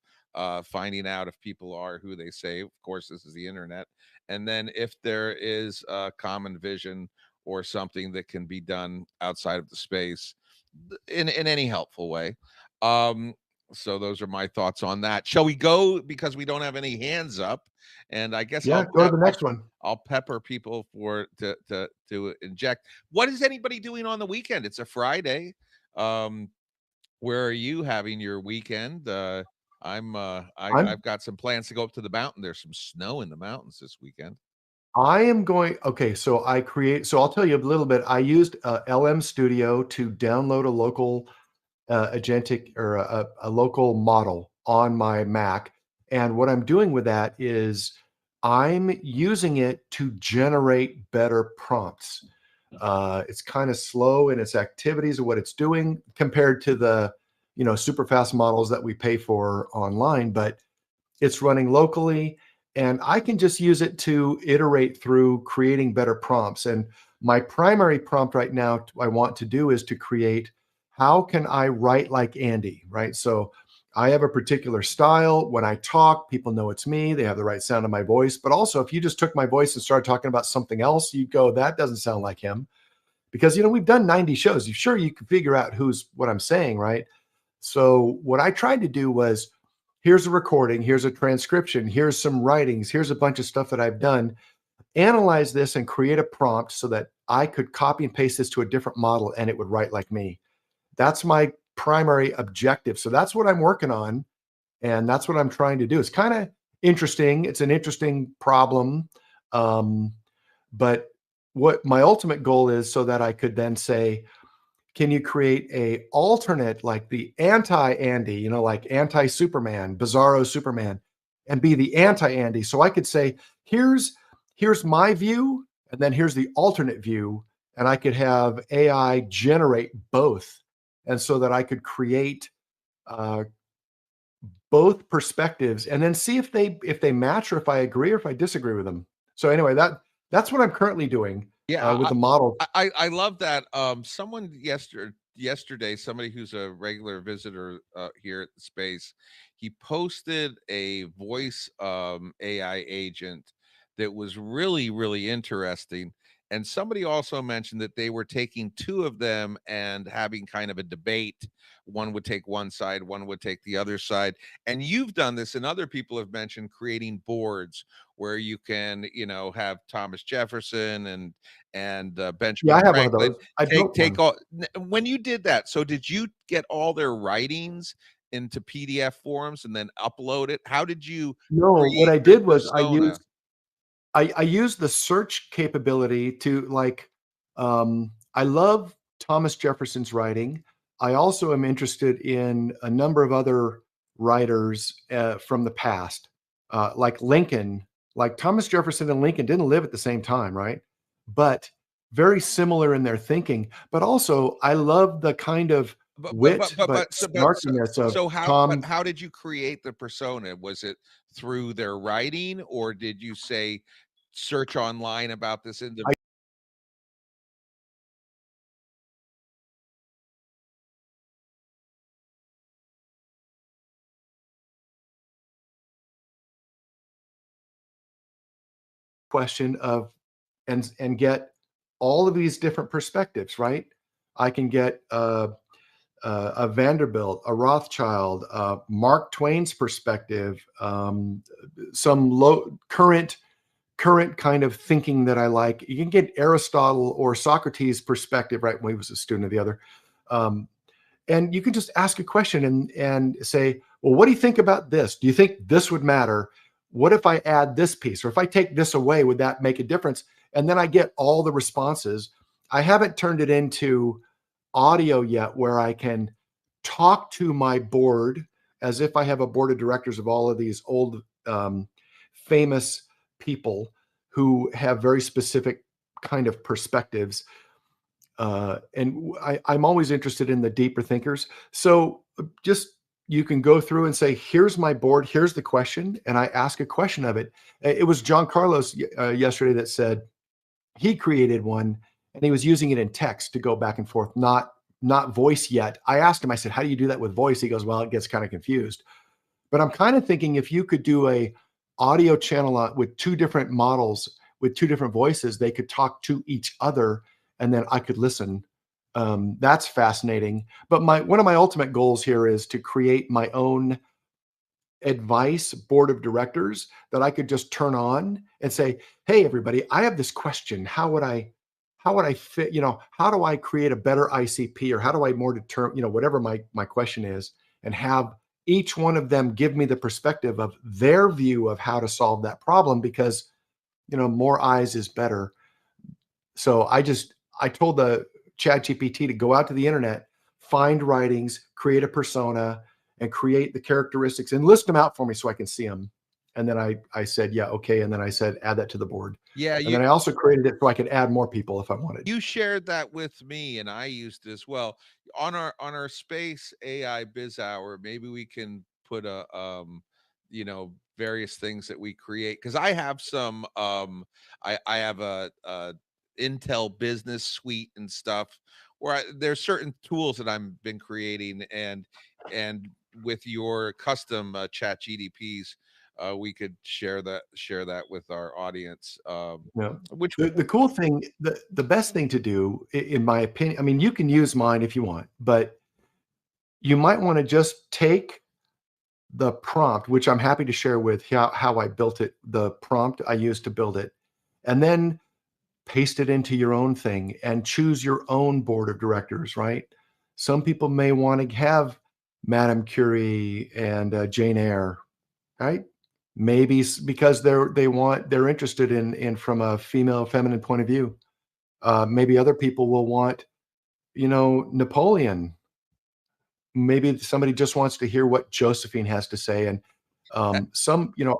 finding out if people are who they say. Of course, this is the internet. And then if there is a common vision or something that can be done outside of the space in any helpful way. So those are my thoughts on that. Shall we go, because we don't have any hands up? And I guess go to the next one. I'll pepper people to inject. What is anybody doing on the weekend? It's a Friday. Where are you having your weekend? I've got some plans to go up to the mountain. There's some snow in the mountains this weekend. I am going. Okay, so I'll tell you a little bit. I used LM Studio to download a local agentic or a local model on my Mac, and what I'm doing with that is I'm using it to generate better prompts. It's kind of slow in its activities of what it's doing compared to the super fast models that we pay for online, but it's running locally, and I can just use it to iterate through creating better prompts. And my primary prompt right now I want to do is to create, how can I write like Andy, right? So I have a particular style. When I talk, people know it's me. They have the right sound of my voice. But also, if you just took my voice and started talking about something else, you'd go, that doesn't sound like him. Because, we've done 90 shows. Sure, you can figure out what I'm saying, right? So what I tried to do was, here's a recording, here's a transcription, here's some writings, here's a bunch of stuff that I've done. Analyze this and create a prompt so that I could copy and paste this to a different model and it would write like me. That's my primary objective. So that's what I'm working on. And that's what I'm trying to do. It's kind of interesting. It's an interesting problem. But what my ultimate goal is, so that I could then say, can you create a alternate, like the anti-Andy, like anti-Superman, Bizarro Superman, and be the anti-Andy? So I could say, here's my view, and then here's the alternate view, and I could have AI generate both. And so that I could create both perspectives and then see if they match, or if I agree, or if I disagree with them. So anyway, that's what I'm currently doing with the model. I love that. Someone yesterday, somebody who's a regular visitor here at the space, he posted a voice AI agent that was really, really interesting. And somebody also mentioned that they were taking two of them and having kind of a debate. One would take one side, one would take the other side. And you've done this, and other people have mentioned creating boards where you can, have Thomas Jefferson and Benjamin I have Franklin. one of those. I take all. When you did that, so did you get all their writings into PDF forms and then upload it? How did you? No, what I did was I used the search capability to I love Thomas Jefferson's writing. I also am interested in a number of other writers from the past, like Lincoln. Like Thomas Jefferson and Lincoln didn't live at the same time, right? But very similar in their thinking. But also, I love the kind of snarkiness of Tom. How did you create the persona? Was it through their writing, or did you say search online about this individual? Question of and get all of these different perspectives, right? I can get a Vanderbilt, a Rothschild, Mark Twain's perspective, some current kind of thinking that I like. You can get Aristotle or Socrates' perspective, right? When he was a student of the other. And you can just ask a question and say, well, what do you think about this? Do you think this would matter? What if I add this piece? Or if I take this away, would that make a difference? And then I get all the responses. I haven't turned it into audio yet, where I can talk to my board as if I have a board of directors of all of these old famous people who have very specific kind of perspectives. And I'm always interested in the deeper thinkers. So just you can go through and say, here's my board, here's the question, and I ask a question of it. It was John Carlos yesterday that said he created one, and he was using it in text to go back and forth, not voice yet. I asked him, I said, how do you do that with voice? He goes, well, it gets kind of confused. But I'm kind of thinking, if you could do a audio channel with two different models, with two different voices, they could talk to each other, and then I could listen. That's fascinating. But one of my ultimate goals here is to create my own advice board of directors that I could just turn on and say, hey, everybody, I have this question. How would I fit, how do I create a better ICP, or how do I more determine, whatever my question is, and have each one of them give me the perspective of their view of how to solve that problem, because, more eyes is better. So I told the ChatGPT to go out to the internet, find writings, create a persona, and create the characteristics and list them out for me so I can see them. And then I said, yeah, okay. And then I said, add that to the board. Yeah. And then I also created it so I could add more people if I wanted. You shared that with me, and I used it as well. On our space AI Biz Hour, maybe we can put a various things that we create, because I have some I have a Intel business suite and stuff, where there's certain tools that I've been creating, and with your custom chat GDPs, we could share that with our audience. The cool thing, the best thing to do, in my opinion, I mean, you can use mine if you want, but you might want to just take the prompt, which I'm happy to share with how I built it, the prompt I used to build it, and then paste it into your own thing and choose your own board of directors, right? Some people may want to have Madame Curie and Jane Eyre, right? Maybe because they're interested in from a female feminine point of view. Maybe other people will want, Napoleon. Maybe somebody just wants to hear what Josephine has to say. And a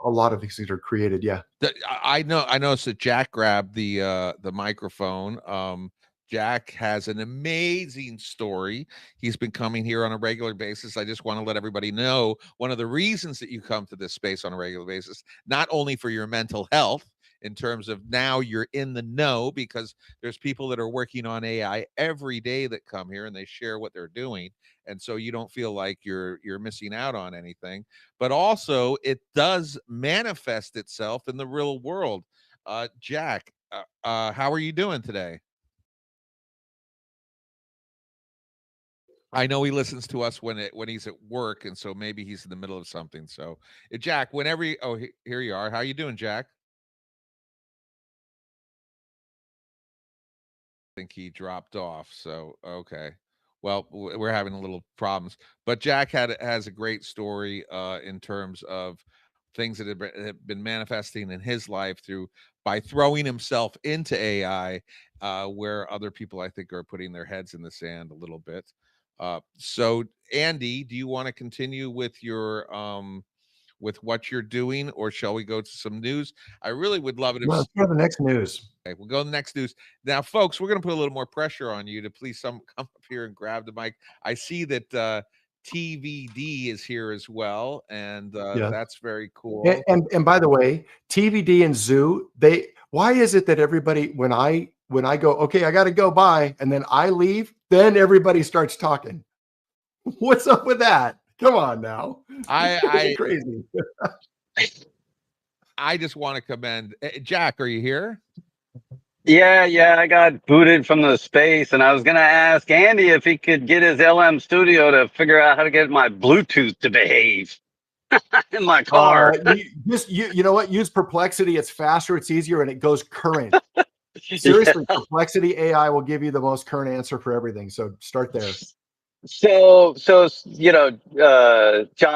lot of these things are created. Yeah. I noticed that Jack grabbed the microphone. Jack has an amazing story. He's been coming here on a regular basis. I just want to let everybody know one of the reasons that you come to this space on a regular basis, not only for your mental health, in terms of now you're in the know, because there's people that are working on AI every day that come here and they share what they're doing. And so you don't feel like you're missing out on anything, but also it does manifest itself in the real world. Jack, how are you doing today? I know he listens to us when he's at work, and so maybe he's in the middle of something. So, Jack, whenever here you are. How you doing, Jack? I think he dropped off. So, okay. Well, we're having a little problems, but Jack has a great story in terms of things that have been manifesting in his life by throwing himself into AI, where other people, I think, are putting their heads in the sand a little bit. So, Andy, do you want to continue with your with what you're doing, or shall we go to some news? I really would love it if. Let's go to the next news. Okay, we'll go to the next news. Now, folks, we're going to put a little more pressure on you to please come up here and grab the mic. I see that TVD is here as well, and that's very cool. And by the way, TVD and Zoo, why is it that everybody, when I go, okay, I got to go, bye, and then I leave, then everybody starts talking? What's up with that? Come on now. I crazy. I just want to commend Jack. Are you here? Yeah, I got booted from the space, and I was going to ask Andy if he could get his LM Studio to figure out how to get my Bluetooth to behave in my car. You know what? Use Perplexity. It's faster, it's easier, and it goes current. Seriously, yeah. Perplexity AI will give you the most current answer for everything. So start there. So John,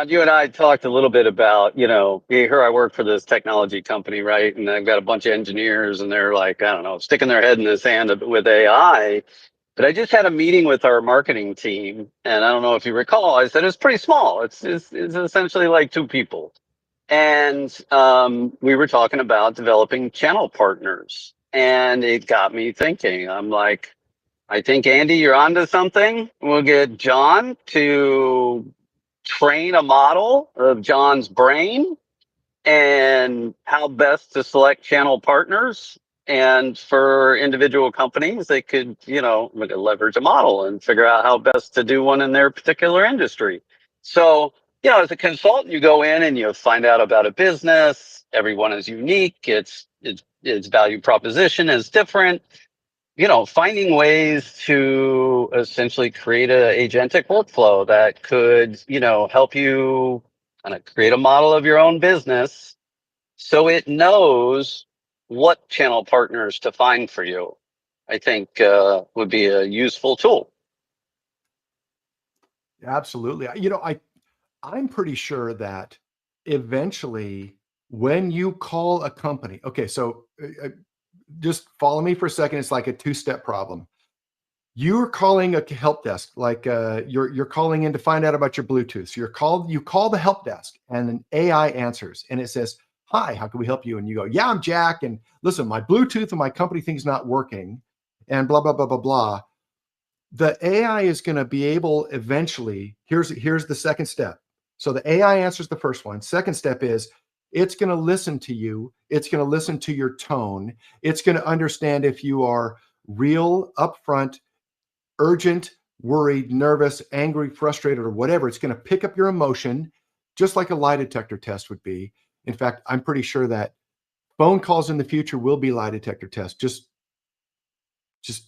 you and I talked a little bit about, here I work for this technology company, right? And I've got a bunch of engineers, and they're like, I don't know, sticking their head in the sand with AI. But I just had a meeting with our marketing team, and I don't know if you recall, I said it's pretty small. It's essentially like 2 people. And we were talking about developing channel partners. And it got me thinking. I'm like, I think, Andy, you're onto something. We'll get John to train a model of John's brain and how best to select channel partners. And for individual companies, they could, leverage a model and figure out how best to do one in their particular industry. So, as a consultant, you go in and you find out about a business. Everyone is unique. Its value proposition is different. Finding ways to essentially create an agentic workflow that could, help you kind of create a model of your own business so it knows what channel partners to find for you, I think would be a useful tool. Absolutely. I'm pretty sure that eventually when you call a company, okay, so just follow me for a second. It's like a 2-step problem. You're calling a help desk, like you're calling in to find out about your Bluetooth. So you call the help desk, and an AI answers, and it says, "Hi, how can we help you?" And you go, "Yeah, I'm Jack, and listen, my Bluetooth and my company thing's not working," and blah blah blah blah blah. The AI is going to be able eventually. Here's the second step. So the AI answers the first one. Second step is, it's going to listen to you. It's going to listen to your tone. It's going to understand if you are real, upfront, urgent, worried, nervous, angry, frustrated, or whatever. It's going to pick up your emotion, just like a lie detector test would be. In fact, I'm pretty sure that phone calls in the future will be lie detector tests. Just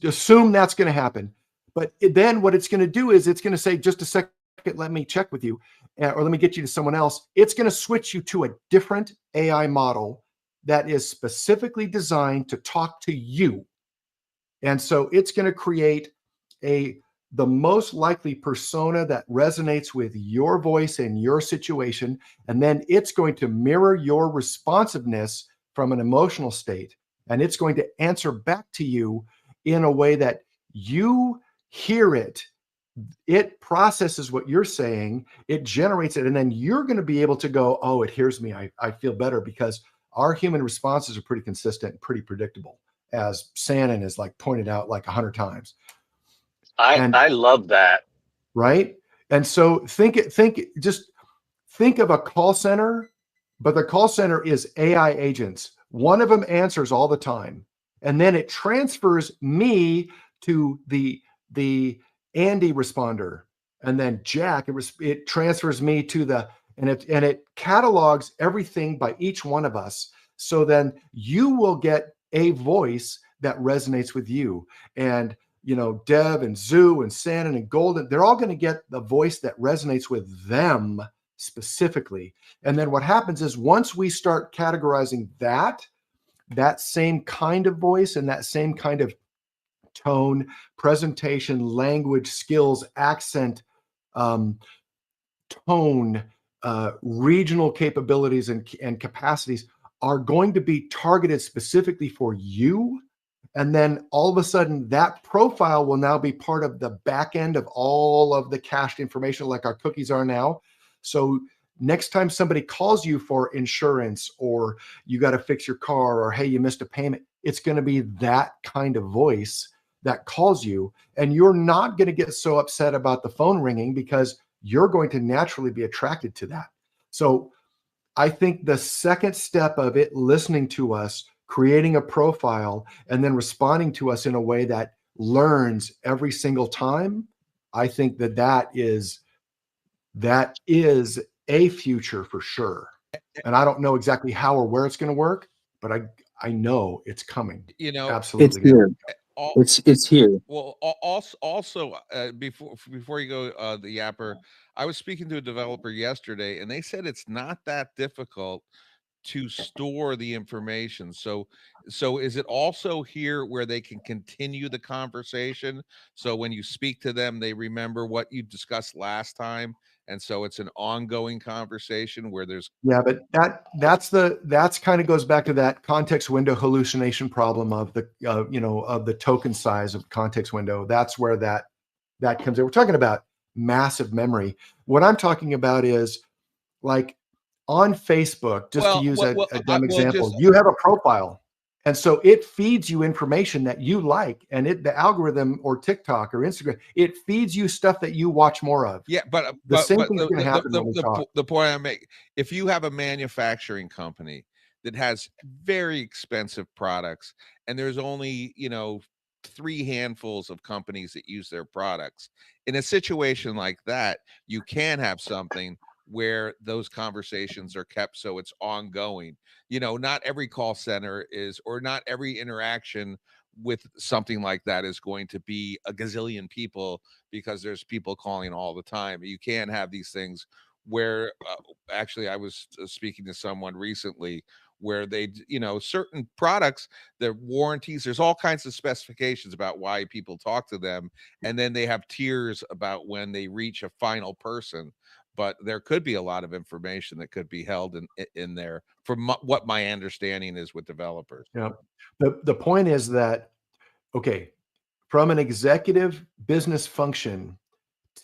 assume that's going to happen. But then what it's going to do is it's going to say, just a second, let me check with you, or let me get you to someone else. It's going to switch you to a different AI model that is specifically designed to talk to you. And so it's going to create the most likely persona that resonates with your voice and your situation. And then it's going to mirror your responsiveness from an emotional state. And it's going to answer back to you in a way that you hear it. It processes what you're saying, it generates it, and then you're going to be able to go, oh, it hears me. I feel better, because our human responses are pretty consistent and pretty predictable, as Shannon has like pointed out like 100 times. I love that. Right. And so think of a call center, but the call center is AI agents. One of them answers all the time. And then it transfers me to the Andy responder. And then Jack, it transfers me to and it catalogs everything by each one of us. So then you will get a voice that resonates with you. And Dev and Zoo and Shannon and Golden, they're all going to get the voice that resonates with them specifically. And then what happens is, once we start categorizing that same kind of voice and that same kind of tone, presentation, language, skills, accent, tone, regional capabilities and capacities are going to be targeted specifically for you. And then all of a sudden, that profile will now be part of the back end of all of the cached information, like our cookies are now. So next time somebody calls you for insurance, or you got to fix your car, or hey, you missed a payment, it's going to be that kind of voice that calls you. And you're not going to get so upset about the phone ringing, because you're going to naturally be attracted to that. So I think the second step of it, listening to us, creating a profile, and then responding to us in a way that learns every single time, I think that is a future for sure. And I don't know exactly how or where it's going to work, but I know it's coming. Absolutely. It's here. It's here. Well, also before you go, the Yapper, I was speaking to a developer yesterday, and they said it's not that difficult to store the information. So is it also here where they can continue the conversation? So when you speak to them, they remember what you discussed last time. And so it's an ongoing conversation where there's. Yeah, but that's kind of goes back to that context window hallucination problem of the token size of context window. That's where that comes in. We're talking about massive memory. What I'm talking about is, like, on Facebook, just to use a dumb example, you have a profile. And so it feeds you information that you like, and the algorithm, or TikTok or Instagram, it feeds you stuff that you watch more of. Yeah, but the same thing's going to happen when we talk. The point I make, if you have a manufacturing company that has very expensive products, and there's only 3 handfuls of companies that use their products, in a situation like that, you can have something where those conversations are kept so it's ongoing. Not every call center or not every interaction with something like that is going to be a gazillion people, because there's people calling all the time. You can have these things where actually I was speaking to someone recently where they, certain products, their warranties, there's all kinds of specifications about why people talk to them, and then they have tiers about when they reach a final person. But there could be a lot of information that could be held in there, from what my understanding is with developers. Yeah. The point is that, okay, from an executive business function,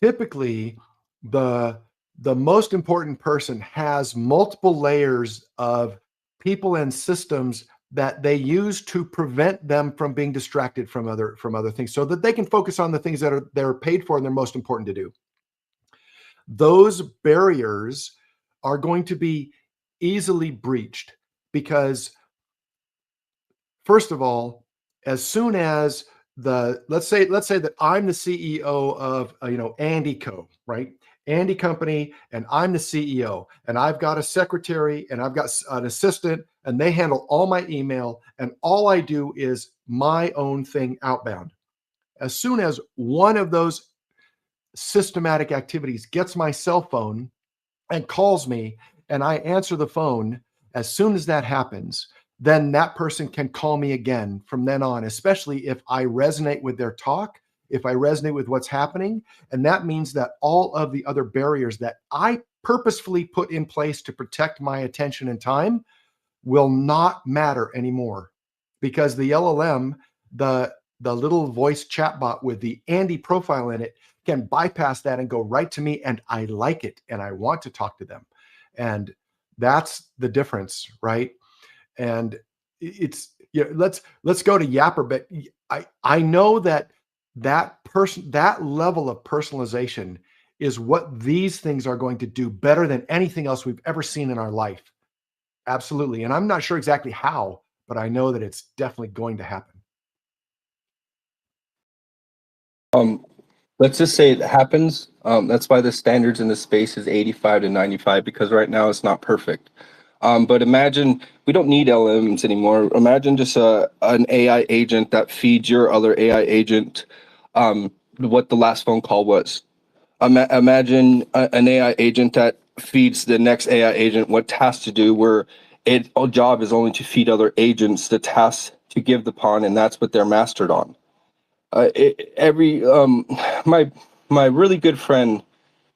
typically the most important person has multiple layers of people and systems that they use to prevent them from being distracted from other things, so that they can focus on the things that they're paid for and they're most important to do. Those barriers are going to be easily breached, because, first of all, as soon as let's say that I'm the CEO of Andy Co, right? Andy Company, and I'm the CEO, and I've got a secretary and I've got an assistant, and they handle all my email, and all I do is my own thing outbound. As soon as one of those systematic activities gets my cell phone and calls me, and I answer the phone, as soon as that happens, then that person can call me again from then on, especially if I resonate with their talk, if I resonate with what's happening. And that means that all of the other barriers that I purposefully put in place to protect my attention and time will not matter anymore, because the LLM, the little voice chatbot with the Andy profile in it, can bypass that and go right to me, and I like it and I want to talk to them. And that's the difference, right? And it's, let's go to Yapper, but I know that that level of personalization is what these things are going to do better than anything else we've ever seen in our life. Absolutely. And I'm not sure exactly how, but I know that it's definitely going to happen. Let's just say it happens. That's why the standards in the space is 85 to 95, because right now it's not perfect. But imagine, we don't need LMs anymore. Imagine just an AI agent that feeds your other AI agent what the last phone call was. Imagine an AI agent that feeds the next AI agent what tasks to do, where its job is only to feed other agents the tasks to give the pawn, and that's what they're mastered on. My really good friend,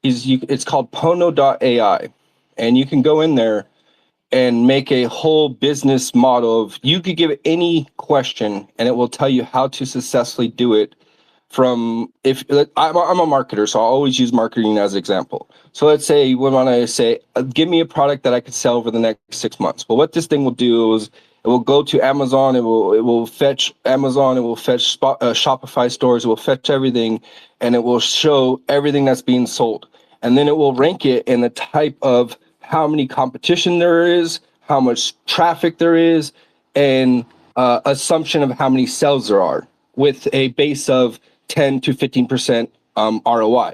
it's called Pono.ai, and you can go in there and make a whole business model of, you could give it any question and it will tell you how to successfully do it. I'm a marketer, so I'll always use marketing as an example. So let's say you would want to say, give me a product that I could sell over the next 6 months. Well, what this thing will do is it will go to Amazon. It will fetch Amazon. It will fetch Shopify stores. It will fetch everything, and it will show everything that's being sold. And then it will rank it in the type of how many competition there is, how much traffic there is, and assumption of how many sales there are, with a base of 10 to 15% ROI.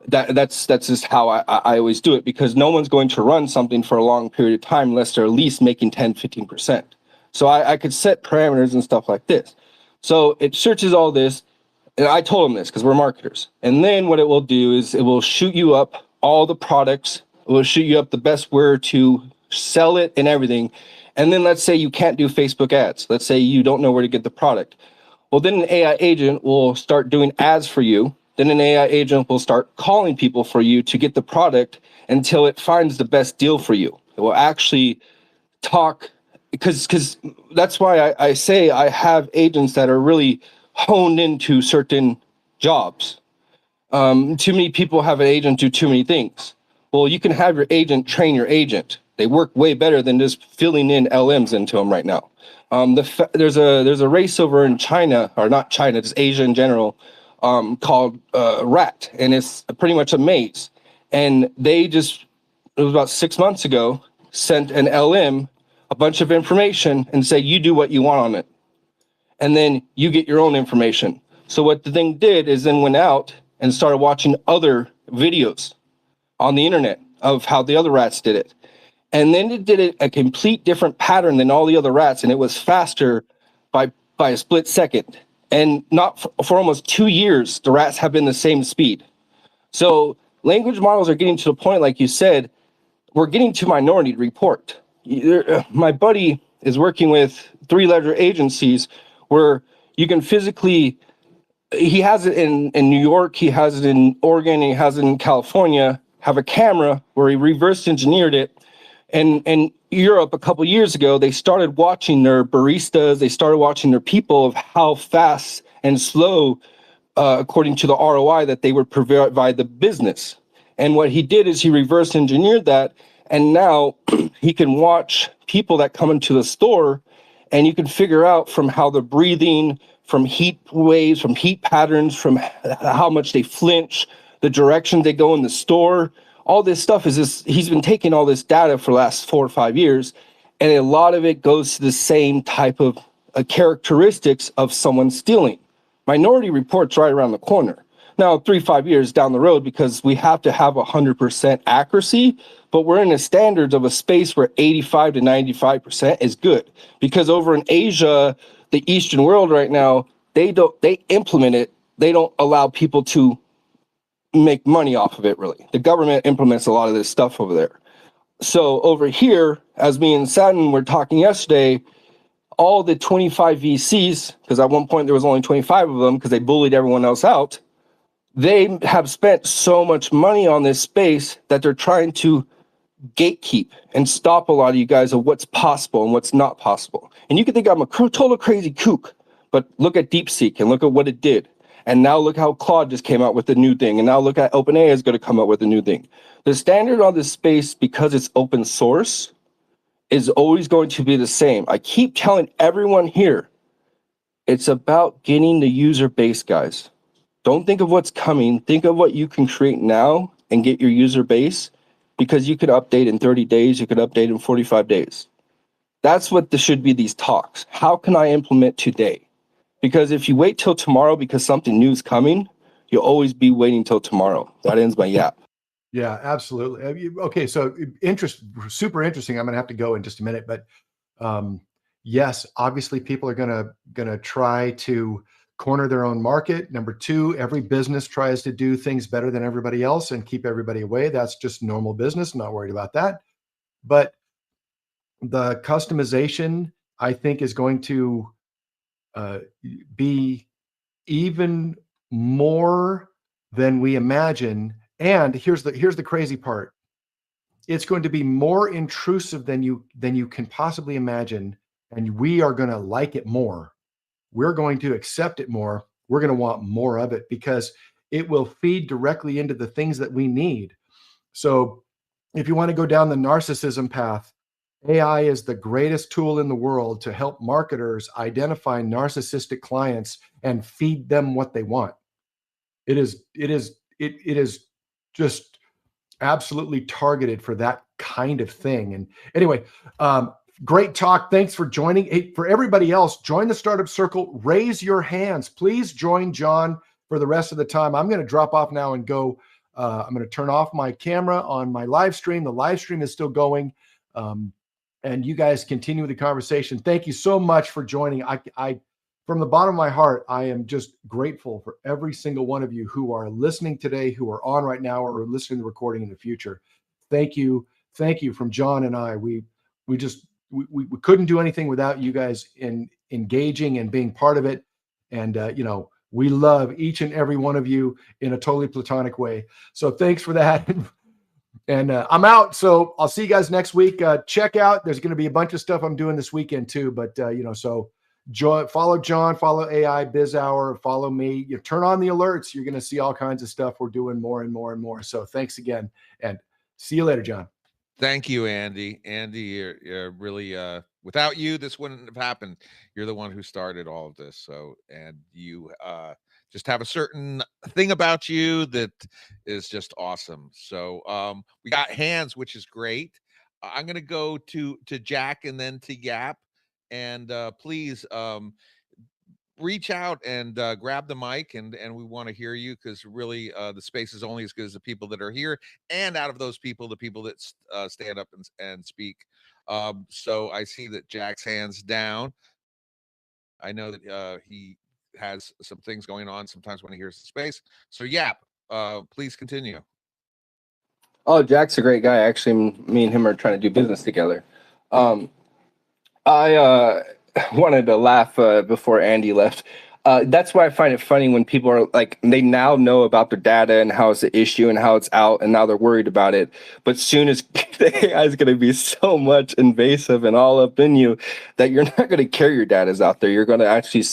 That's just how I always do it, because no one's going to run something for a long period of time unless they're at least making 10, 15%. So I could set parameters and stuff like this. So it searches all this, and I told them this because we're marketers. And then what it will do is it will shoot you up all the products. It will shoot you up the best where to sell it and everything. And then let's say you can't do Facebook ads. Let's say you don't know where to get the product. Well, then an AI agent will start doing ads for you. Then an AI agent will start calling people for you to get the product until it finds the best deal for you. It will actually talk, because that's why I say I have agents that are really honed into certain jobs. Too many people have an agent do too many things. Well, you can have your agent train your agent. They work way better than just filling in LMs into them right now. There's a race over in China, or not China, just Asia in general, called RAT, and it's pretty much a maze. And it was about 6 months ago, sent an LM a bunch of information and say, you do what you want on it. And then you get your own information. So what the thing did is then went out and started watching other videos on the internet of how the other rats did it. And then it did it a complete different pattern than all the other rats, and it was faster by a split second. And not for almost 2 years, the rats have been the same speed. So language models are getting to the point, like you said, we're getting to Minority Report. My buddy is working with 3-letter agencies where you can physically, he has it in New York, he has it in Oregon, he has it in California, have a camera where he reverse engineered it. And in Europe a couple years ago, they started watching their baristas, they started watching their people of how fast and slow, according to the ROI that they would provide the business. And what he did is he reverse engineered that, and now he can watch people that come into the store, and you can figure out from how they're breathing, from heat waves, from heat patterns, from how much they flinch, the direction they go in the store. All this stuff is this, he's been taking all this data for the last 4 or 5 years, and a lot of it goes to the same type of characteristics of someone stealing. Minority Report's right around the corner. Now, 3-5 years down the road, because we have to have 100% accuracy, but we're in the standards of a space where 85 to 95% is good. Because over in Asia, the Eastern world right now, they implement it. They don't allow people to make money off of it, really. The government implements a lot of this stuff over there. So over here, as me and Satin were talking yesterday, all the 25 VCs, because at one point there was only 25 of them because they bullied everyone else out, they have spent so much money on this space that they're trying to gatekeep and stop a lot of you guys of what's possible and what's not possible. And you can think I'm a total crazy kook, but look at DeepSeek and look at what it did. And now look how Claude just came out with a new thing. And now look at OpenAI is going to come out with a new thing. The standard on this space, because it's open source, is always going to be the same. I keep telling everyone here, it's about getting the user base, guys. Don't think of what's coming. Think of what you can create now and get your user base, because you could update in 30 days. You could update in 45 days. That's what this should be, these talks. How can I implement today? Because if you wait till tomorrow because something new is coming, you'll always be waiting till tomorrow. That ends my yap. Yeah, absolutely. Okay, so super interesting. I'm going to have to go in just a minute, but yes, obviously people are going to try to corner their own market. Number two, every business tries to do things better than everybody else and keep everybody away. That's just normal business. Not worried about that. But the customization, I think, is going to be even more than we imagine. And here's the crazy part. It's going to be more intrusive than you can possibly imagine, and we are going to like it more. We're going to accept it more. We're going to want more of it because it will feed directly into the things that we need. So if you want to go down the narcissism path, AI is the greatest tool in the world to help marketers identify narcissistic clients and feed them what they want. It is just absolutely targeted for that kind of thing. And anyway, great talk. Thanks for joining. Hey, for everybody else, join the Startup Circle. Raise your hands. Please join John for the rest of the time. I'm going to drop off now and go. I'm going to turn off my camera on my live stream. The live stream is still going. And you guys continue the conversation. Thank you so much for joining. I from the bottom of my heart, I am just grateful for every single one of you who are listening today, who are on right now, or are listening to the recording in the future. Thank you. Thank you from John and I. We couldn't do anything without you guys in engaging and being part of it. And, we love each and every one of you in a totally platonic way. So thanks for that. And I'm out. So I'll see you guys next week. Check out. There's going to be a bunch of stuff I'm doing this weekend too. But, so follow John, follow AI Biz Hour, follow me. You turn on the alerts. You're going to see all kinds of stuff. We're doing more and more and more. So thanks again. And see you later, John. Thank you, Andy. Andy, you're really, without you, this wouldn't have happened. You're the one who started all of this. So, and you just have a certain thing about you that is just awesome. So we got hands, which is great. I'm going to go to Jack and then to Yap. And please reach out and grab the mic, and we want to hear you, because really the space is only as good as the people that are here, and out of those people, the people that stand up and speak. So I see that Jack's hands down. I know that he has some things going on sometimes when he hears the space. So Yap, please continue. Oh, Jack's a great guy. Actually, me and him are trying to do business together. I wanted to laugh before Andy left. That's why I find it funny when people are like, they now know about their data and how it's an issue and how it's out, and now they're worried about it. But soon as the AI is going to be so much invasive and all up in you that you're not going to care your data's out there. You're going to actually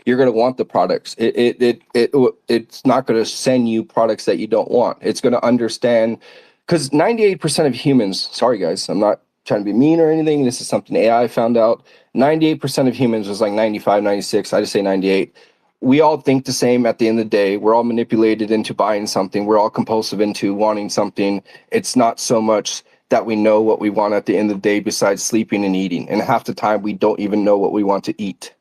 you're going to want the products. It's not going to send you products that you don't want. It's going to understand, because 98% of humans, sorry guys, I'm not trying to be mean or anything. This is something AI found out. 98% of humans was like 95, 96. I just say 98. We all think the same at the end of the day. We're all manipulated into buying something. We're all compulsive into wanting something. It's not so much that we know what we want at the end of the day besides sleeping and eating. And half the time we don't even know what we want to eat.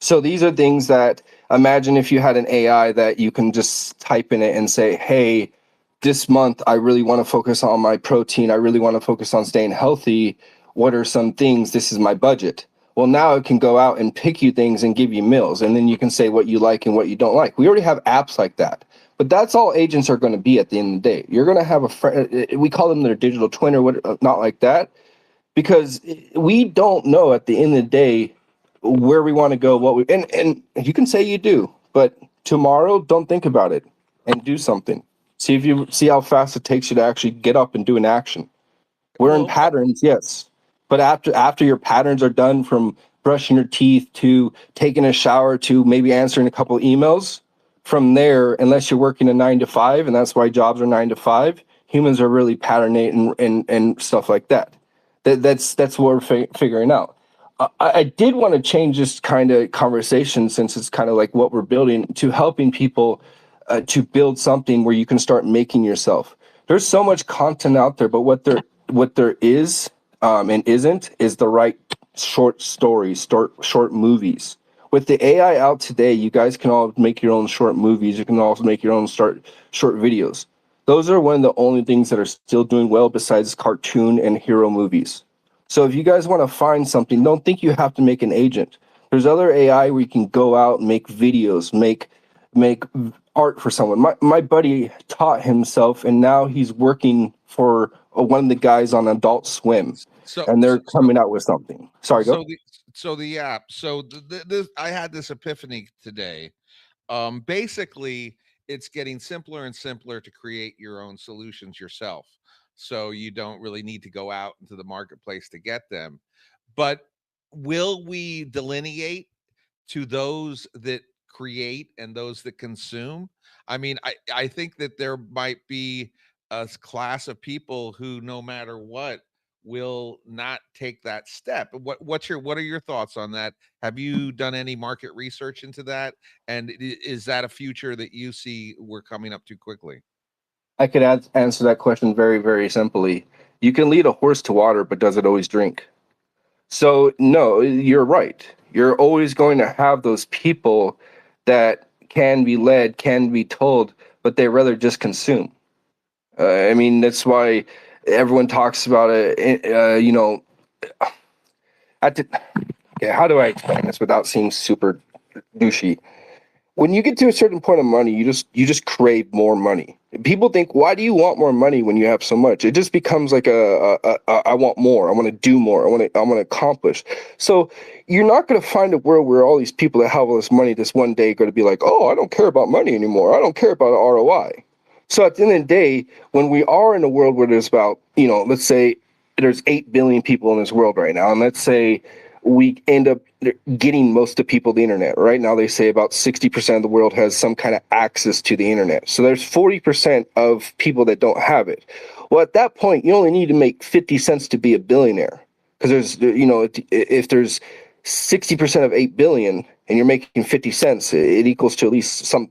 So these are things that Imagine if you had an AI that you can just type in it and say, hey, this month I really want to focus on my protein. I really want to focus on staying healthy. What are some things? This is my budget. Well, now it can go out and pick you things and give you meals. And then you can say what you like and what you don't like. We already have apps like that. But that's all agents are going to be at the end of the day. You're going to have a friend. We call them their digital twin or what, not like that. Because we don't know at the end of the day where we want to go, what we and you can say you do, but tomorrow don't think about it and do something. See how fast it takes you to actually get up and do an action. We're in patterns, yes. But after your patterns are done, from brushing your teeth to taking a shower to maybe answering a couple of emails, from there, unless you're working a 9 to 5, and that's why jobs are 9 to 5, humans are really patternate and stuff like that. That's what we're figuring out. I did want to change this kind of conversation, since it's kind of like what we're building, to helping people to build something where you can start making yourself. There's so much content out there, but what there is and isn't is the right short stories, short movies. With the AI out today, you guys can all make your own short movies. You can also make your own short videos. Those are one of the only things that are still doing well besides cartoon and hero movies. So if you guys want to find something, don't think you have to make an agent. There's other AI where you can go out and make videos, make art for someone. My buddy taught himself, and now he's working for one of the guys on Adult Swim, and they're coming out with something. Sorry, go. The app. So I had this epiphany today. Basically, it's getting simpler and simpler to create your own solutions yourself. So you don't really need to go out into the marketplace to get them. But will we delineate to those that create and those that consume? I mean, I think that there might be a class of people who, no matter what, will not take that step. What are your thoughts on that? Have you done any market research into that? And is that a future that you see we're coming up to quickly? I could answer that question very, very simply. You can lead a horse to water, but does it always drink? So no, you're right. You're always going to have those people that can be led, can be told, but they rather just consume. I mean, that's why everyone talks about it. How do I explain this without seeming super douchey? When you get to a certain point of money, you just crave more money. People think, why do you want more money when you have so much? It just becomes like I want more. I want to do more. I want to accomplish. So you're not going to find a world where all these people that have all this money this one day are going to be like, oh, I don't care about money anymore. I don't care about ROI. So at the end of the day, when we are in a world where there's about, let's say there's 8 billion people in this world right now, and let's say we end up getting most of the people the internet. Right now, they say about 60% of the world has some kind of access to the internet. So there's 40% of people that don't have it. Well, at that point, you only need to make 50 cents to be a billionaire. Because if there's 60% of 8 billion and you're making 50 cents, it equals to at least some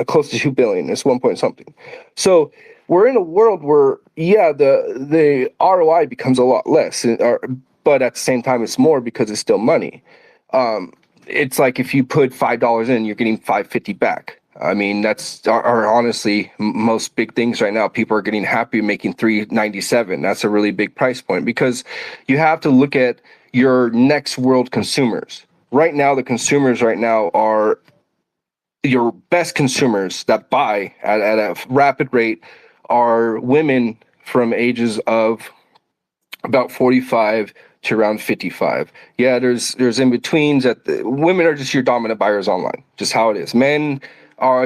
close to 2 billion. It's 1 point something. So we're in a world where, the ROI becomes a lot less, but at the same time, it's more because it's still money. It's like if you put $5 in, you're getting $5.50 back. I mean, that's honestly most big things right now. People are getting happy making $3.97. That's a really big price point, because you have to look at your next world consumers. Right now, the consumers right now are your best consumers that buy at a rapid rate are women from ages of about 45 to around 55. Yeah, there's in betweens that women are just your dominant buyers online, just how it is. Men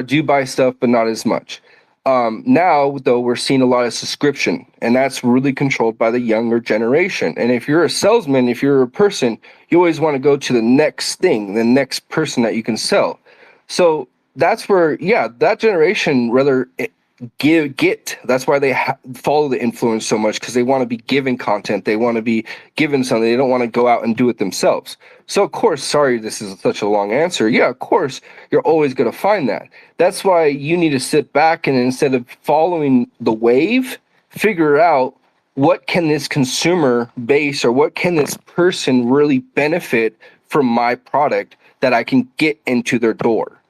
do buy stuff, but not as much. Now, though, we're seeing a lot of subscription, and that's really controlled by the younger generation. And if you're a salesman, if you're a person, you always want to go to the next thing, the next person that you can sell. So that's where, that generation rather get. That's why they follow the influence so much, because they want to be given content. They want to be given something. They don't want to go out and do it themselves. So, of course, sorry, this is such a long answer. Yeah, of course, you're always going to find that. That's why you need to sit back and, instead of following the wave, figure out what can this consumer base or what can this person really benefit from my product that I can get into their door.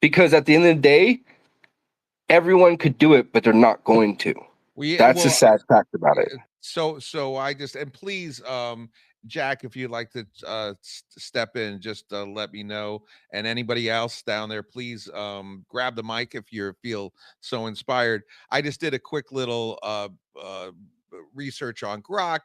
Because at the end of the day, everyone could do it, but they're not going to. That's the sad fact about it. So I just, and please, Jack, if you'd like to step in, just let me know. And anybody else down there, please grab the mic if you feel so inspired. I just did a quick little research on Grok,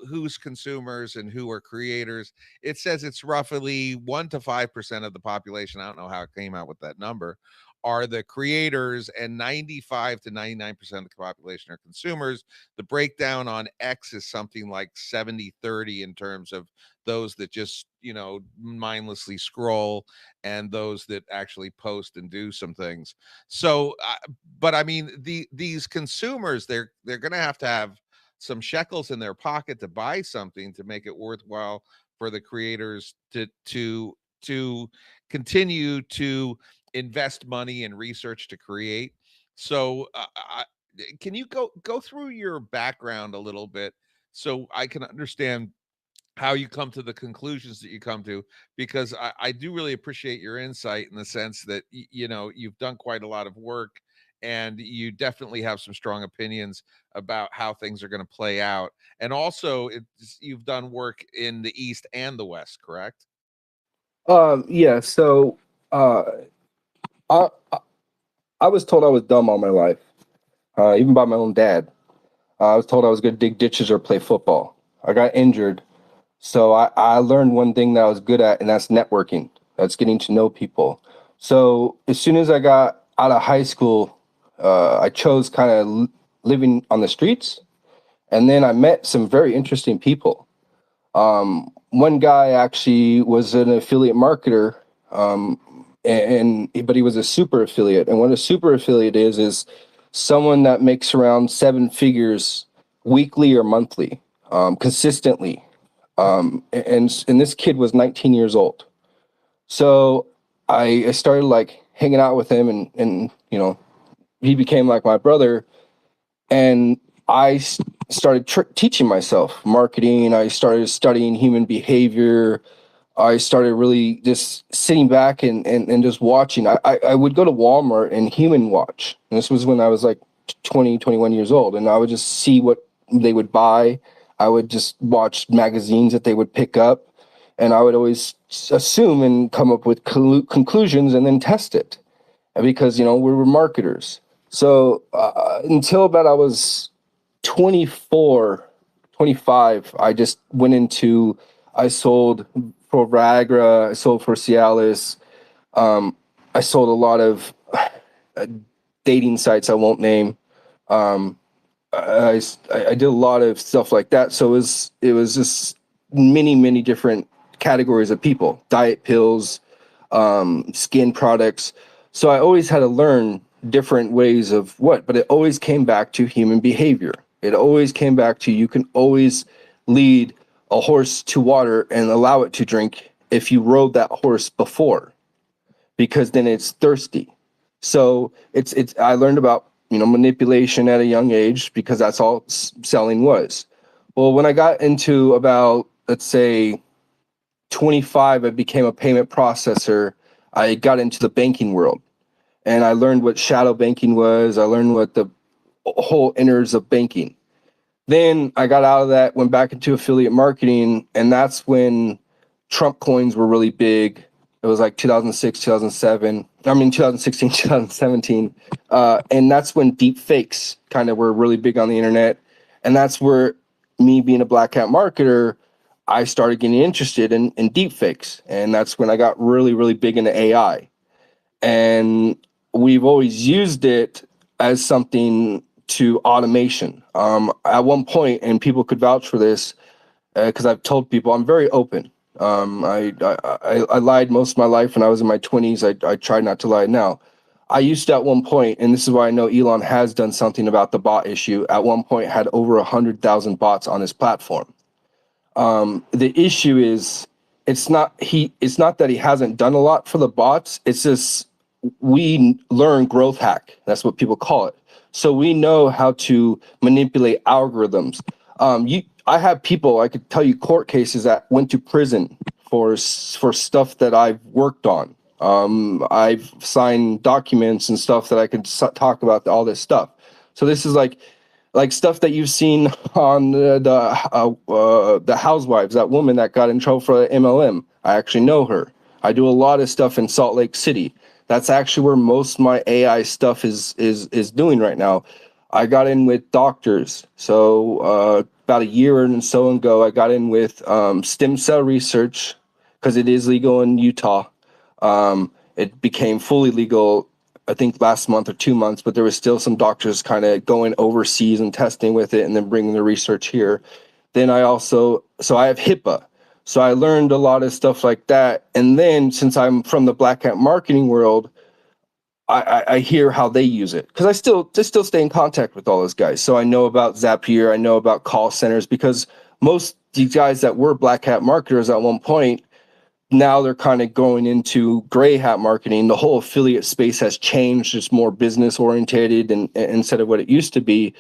who's consumers and who are creators. It says it's roughly 1 to 5% of the population. I don't know how it came out with that number, are the creators, and 95 to 99% of the population are consumers. The breakdown on X is something like 70-30 in terms of those that just, mindlessly scroll and those that actually post and do some things. So, but I mean, these consumers, they're going to have some shekels in their pocket to buy something to make it worthwhile for the creators to continue to invest money in research to create. So can you go through your background a little bit so I can understand how you come to the conclusions that you come to? Because I do really appreciate your insight in the sense that you've done quite a lot of work and you definitely have some strong opinions about how things are going to play out. And also you've done work in the East and the West, correct? Yeah. So I was told I was dumb all my life, even by my own dad. I was told I was going to dig ditches or play football. I got injured. So I learned one thing that I was good at, and that's networking. That's getting to know people. So as soon as I got out of high school, I chose kind of living on the streets. And then I met some very interesting people. One guy actually was an affiliate marketer, but he was a super affiliate. And what a super affiliate is someone that makes around 7 figures weekly or monthly, consistently. And this kid was 19 years old. So I started like hanging out with him, and he became like my brother. And I started teaching myself marketing. I started studying human behavior. I started really just sitting back and just watching. I would go to Walmart and human watch. And this was when I was like 20, 21 years old. And I would just see what they would buy. I would just watch magazines that they would pick up. And I would always assume and come up with conclusions and then test it. Because, we were marketers. So until about I was 24, 25, I just went into, I sold for Viagra, I sold for Cialis. I sold a lot of dating sites I won't name. I did a lot of stuff like that. So it was just many different categories of people, diet pills, skin products. So I always had to learn different ways of but it always came back to human behavior. It always came back to, you can always lead a horse to water and allow it to drink if you rode that horse before, because then it's thirsty. So I learned about, manipulation at a young age, because that's all selling was. Well, when I got into about, let's say 25, I became a payment processor. I got into the banking world, and I learned what shadow banking was. I learned what the whole innards of banking. Then I got out of that, went back into affiliate marketing, and that's when Trump coins were really big. It was like 2006, 2007. 2016, 2017. And that's when deep fakes kind of were really big on the internet. And that's where, me being a black hat marketer, I started getting interested in deep fakes. And that's when I got really, really big into AI. And we've always used it as something to automation. At one point, and people could vouch for this, because I've told people I'm very open. I lied most of my life when I was in my 20s. I try not to lie now. I used to, at one point, and this is why I know Elon has done something about the bot issue, at one point had over 100,000 bots on his platform. The issue is, it's not that he hasn't done a lot for the bots. It's just, we learn growth hack. That's what people call it. So we know how to manipulate algorithms. I have people, I could tell you court cases that went to prison for stuff that I've worked on. I've signed documents and stuff that I could talk about all this stuff. So this is like stuff that you've seen on the Housewives, that woman that got in trouble for MLM. I actually know her. I do a lot of stuff in Salt Lake City. That's actually where most of my AI stuff is doing right now. I got in with doctors. So about a year and so ago, I got in with stem cell research because it is legal in Utah. It became fully legal, I think, last month or 2 months, but there was still some doctors kind of going overseas and testing with it and then bringing the research here. Then I have HIPAA. So I learned a lot of stuff like that. And then since I'm from the Black Hat marketing world, I hear how they use it because I still stay in contact with all those guys. So I know about Zapier, I know about call centers, because most these guys that were Black Hat marketers at one point, now they're kind of going into gray hat marketing. The whole affiliate space has changed. It's more business oriented and instead of what it used to be.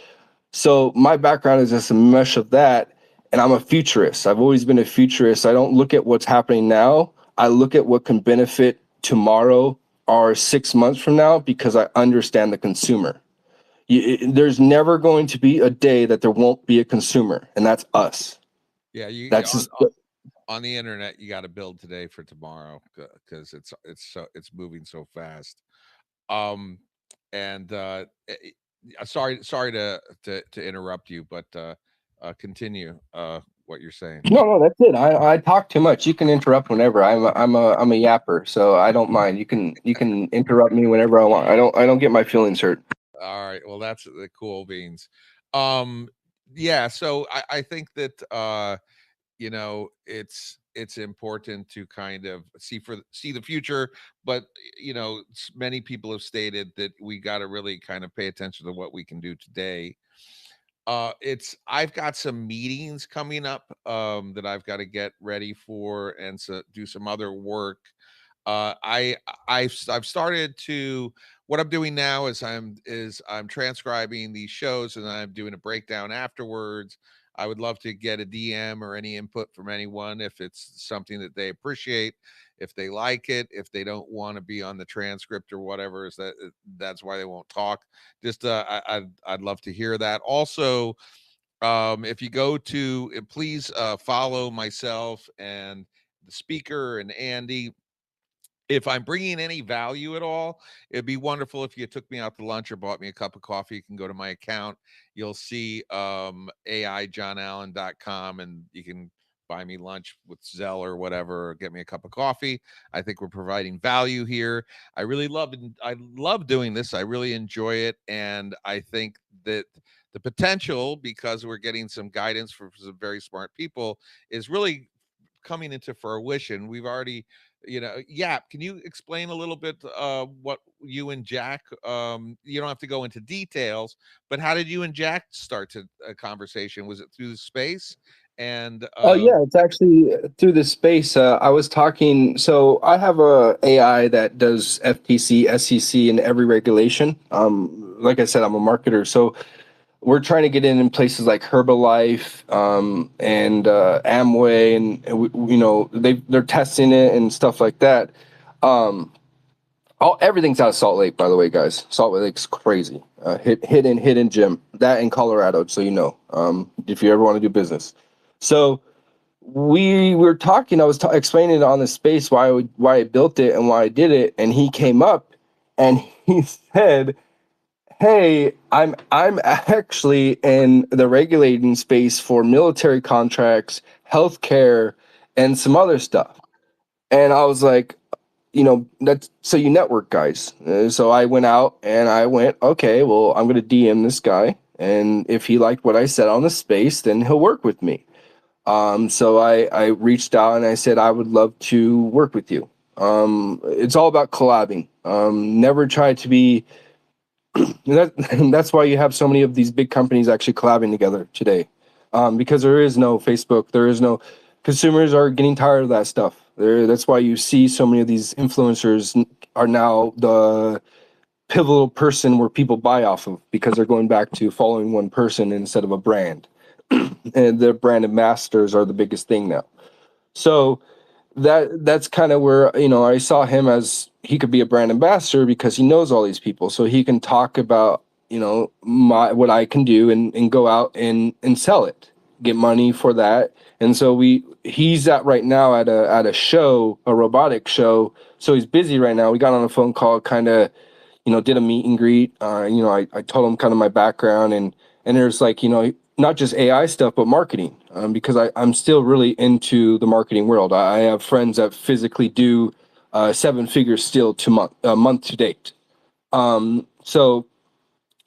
So my background is just a mesh of that. And I'm a futurist. I've always been a futurist. I don't look at what's happening now. I look at what can benefit tomorrow or 6 months from now, because I understand the consumer. There's never going to be a day that there won't be a consumer, and that's us. Yeah, on the internet, you got to build today for tomorrow because it's moving so fast. Sorry to interrupt you, but continue what you're saying. No, that's it. I talk too much. You can interrupt whenever. I'm a yapper, so I don't mind. You can interrupt me whenever I want. I don't get my feelings hurt. All right. Well, that's the cool beans. Yeah. So I think that it's important to kind of see the future, but many people have stated that we got to really kind of pay attention to what we can do today. I've got some meetings coming up that I've got to get ready for and so do some other work. I've started to, what I'm doing now is I'm transcribing these shows and I'm doing a breakdown afterwards. I would love to get a DM or any input from anyone if it's something that they appreciate, if they like it, if they don't want to be on the transcript or whatever, that's why they won't talk. Just I'd love to hear that. Also, if you go to, please follow myself and the speaker and Andy. If I'm bringing any value at all, it'd be wonderful if you took me out to lunch or bought me a cup of coffee. You can go to my account. You'll see aijohnallen.com, and you can buy me lunch with Zelle or whatever, or get me a cup of coffee. I think we're providing value here. I love doing this. I really enjoy it. And I think that the potential, because we're getting some guidance from some very smart people, is really coming into fruition. We've already, Yap, can you explain a little bit what you and Jack, you don't have to go into details, but how did you and Jack start a conversation? Was it through the space? And yeah, it's actually through the space. I was talking, so I have a AI that does FTC, SEC, and every regulation. Like I said, I'm a marketer, so we're trying to get in places like Herbalife and Amway, and they're testing it and stuff like that. Everything's out of Salt Lake, by the way, guys. Salt Lake's crazy. Hidden gem. That in Colorado, so if you ever want to do business. So we were talking. I was explaining on the space why I built it and why I did it, and he came up and he said, hey, I'm actually in the regulating space for military contracts, healthcare, and some other stuff. And I was like, that's so you network, guys. So I went out and I went, okay, well, I'm going to DM this guy. And if he liked what I said on the space, then he'll work with me. So I reached out and I said, I would love to work with you. It's all about collabing. Never try to be... That's why you have so many of these big companies actually collabing together today, because there is no Facebook, consumers are getting tired of that stuff. That's why you see so many of these influencers are now the pivotal person where people buy off of, because they're going back to following one person instead of a brand. And the brand ambassadors are the biggest thing now. So that's kind of where, I saw him as he could be a brand ambassador because he knows all these people, so he can talk about, what I can do and go out and sell it, get money for that. And so he's at right now at a show, a robotic show. So he's busy right now. We got on a phone call, kind of, did a meet and greet. I told him kind of my background, and there's like, not just AI stuff, but marketing, because I'm still really into the marketing world. I have friends that physically do 7 figures still month to date. So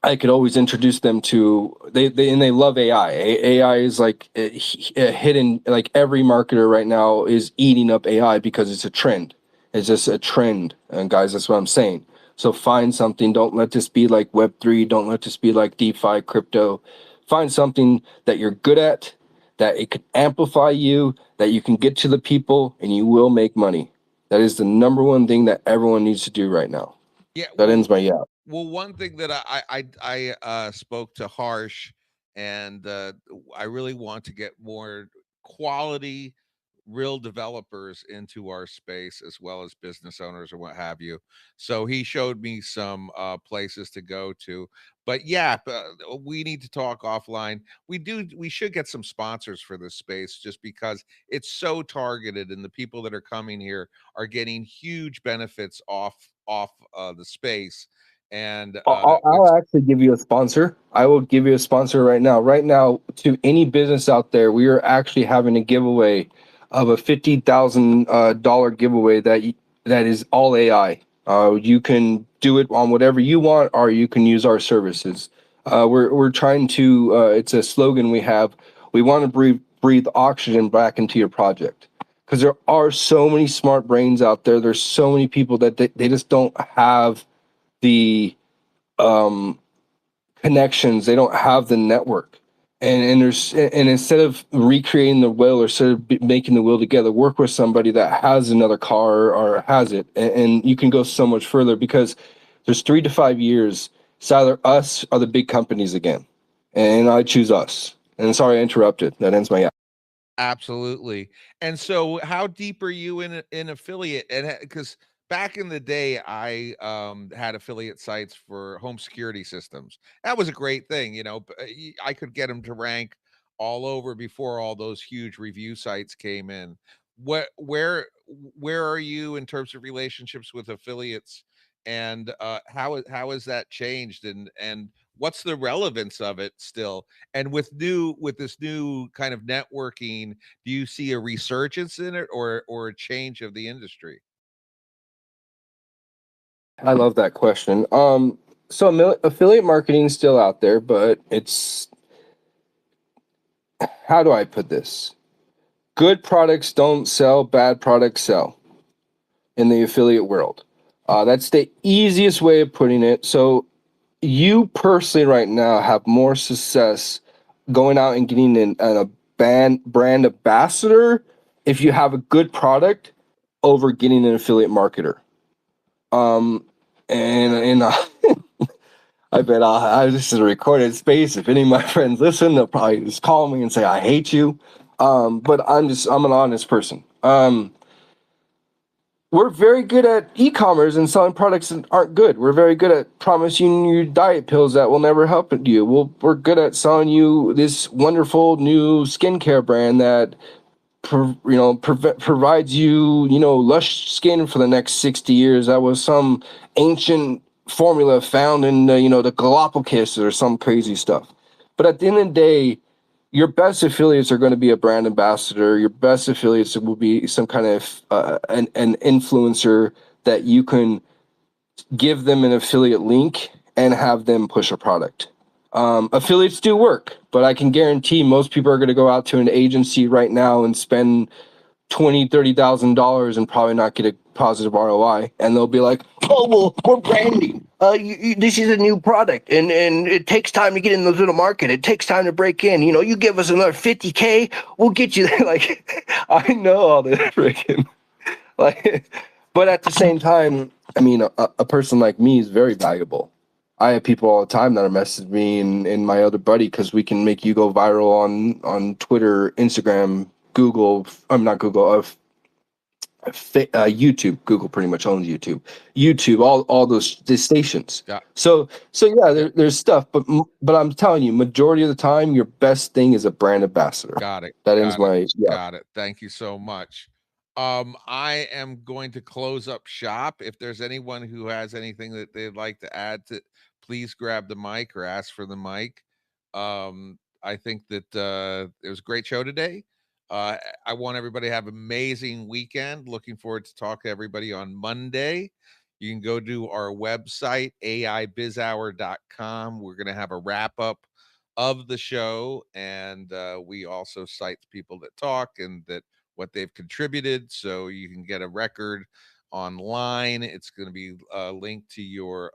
I could always introduce them to they love AI. AI is like a hidden, like every marketer right now is eating up AI because it's a trend. It's just a trend, and guys, that's what I'm saying. So find something. Don't let this be like Web3. Don't let this be like DeFi, crypto. Find something that you're good at, that it could amplify you, that you can get to the people, and you will make money. That is the number one thing that everyone needs to do right now. Yeah, that ends my yeah. Well, one thing that I spoke to Harsh, and I really want to get more quality, real developers into our space, as well as business owners or what have you. So he showed me some places to go to. But yeah, we need to talk offline. We should get some sponsors for this space, just because it's so targeted, and the people that are coming here are getting huge benefits off the space. And I'll actually give you a sponsor. I will give you a sponsor right now. Right now, to any business out there, we are actually having a giveaway of a $50,000 giveaway that is all AI. You can do it on whatever you want, or you can use our services. We're trying to. It's a slogan we have. We want to breathe oxygen back into your project, because there are so many smart brains out there. There's so many people that they just don't have the connections. They don't have the network, and instead of recreating the wheel, or instead of making the wheel together, work with somebody that has another car or has it, and you can go so much further, because there's 3 to 5 years. It's either us or the big companies again, and I choose us. And sorry I interrupted. That ends my Absolutely. And so how deep are you in affiliate? And because back in the day, I had affiliate sites for home security systems. That was a great thing. I could get them to rank all over before all those huge review sites came in. Where are you in terms of relationships with affiliates, and how has that changed, and what's the relevance of it still? And with this new kind of networking, do you see a resurgence in it, or a change of the industry? I love that question. So affiliate marketing is still out there, but it's, how do I put this? Good products don't sell, bad products sell in the affiliate world. That's the easiest way of putting it. So you personally right now have more success going out and getting a brand ambassador if you have a good product, over getting an affiliate marketer. And I bet this is a recorded space. If any of my friends listen, they'll probably just call me and say I hate you. But I'm an honest person. We're very good at e-commerce and selling products that aren't good. We're very good at promising you diet pills that will never help you. We're good at selling you this wonderful new skincare brand that provides you, lush skin for the next 60 years. That was some ancient formula found in the Galapagos or some crazy stuff. But at the end of the day, your best affiliates are going to be a brand ambassador. Your best affiliates will be some kind of an influencer that you can give them an affiliate link and have them push a product. Affiliates do work, but I can guarantee most people are going to go out to an agency right now and spend $20,000-$30,000 and probably not get a positive ROI. And they'll be like, "Oh, well, we're branding. This is a new product, and it takes time to get in the little market. It takes time to break in. You give us another $50K, we'll get you there." Like, I know all this freaking, like, but at the same time, I mean, a person like me is very valuable. I have people all the time that are messaging me and my other buddy, because we can make you go viral on Twitter, Instagram, Google. I'm not Google, of YouTube. Google pretty much owns YouTube, all the stations. Yeah. So yeah, there's stuff, but I'm telling you, majority of the time, your best thing is a brand ambassador. Got it. That ends my Got it. Thank you so much. I am going to close up shop. If there's anyone who has anything that they'd like to add to, please grab the mic or ask for the mic. I think that it was a great show today. I want everybody to have an amazing weekend. Looking forward to talk to everybody on Monday. You can go to our website, aibizhour.com. We're going to have a wrap up of the show, and we also cite people that talk and that what they've contributed, so you can get a record online. It's going to be linked to your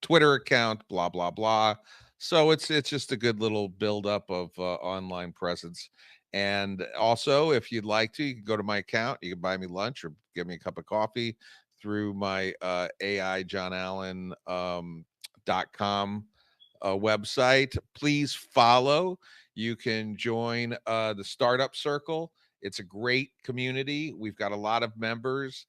Twitter account, blah blah blah. So it's just a good little buildup of online presence. And also, if you'd like to, you can go to my account. You can buy me lunch or give me a cup of coffee through my aijohnallen.com website. Please follow. You can join the Startup Circle. It's a great community. We've got a lot of members.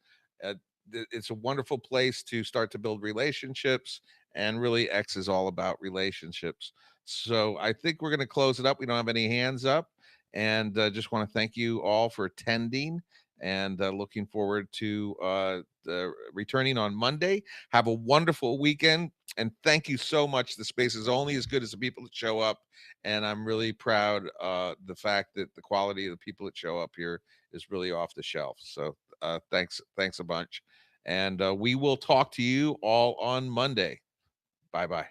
It's a wonderful place to start to build relationships, and really X is all about relationships. So I think we're going to close it up. We don't have any hands up, and just want to thank you all for attending, and looking forward to returning on Monday. Have a wonderful weekend, and thank you so much. The space is only as good as the people that show up, and I'm really proud the fact that the quality of the people that show up here is really off the shelf. So thanks a bunch, and we will talk to you all on Monday. Bye-bye.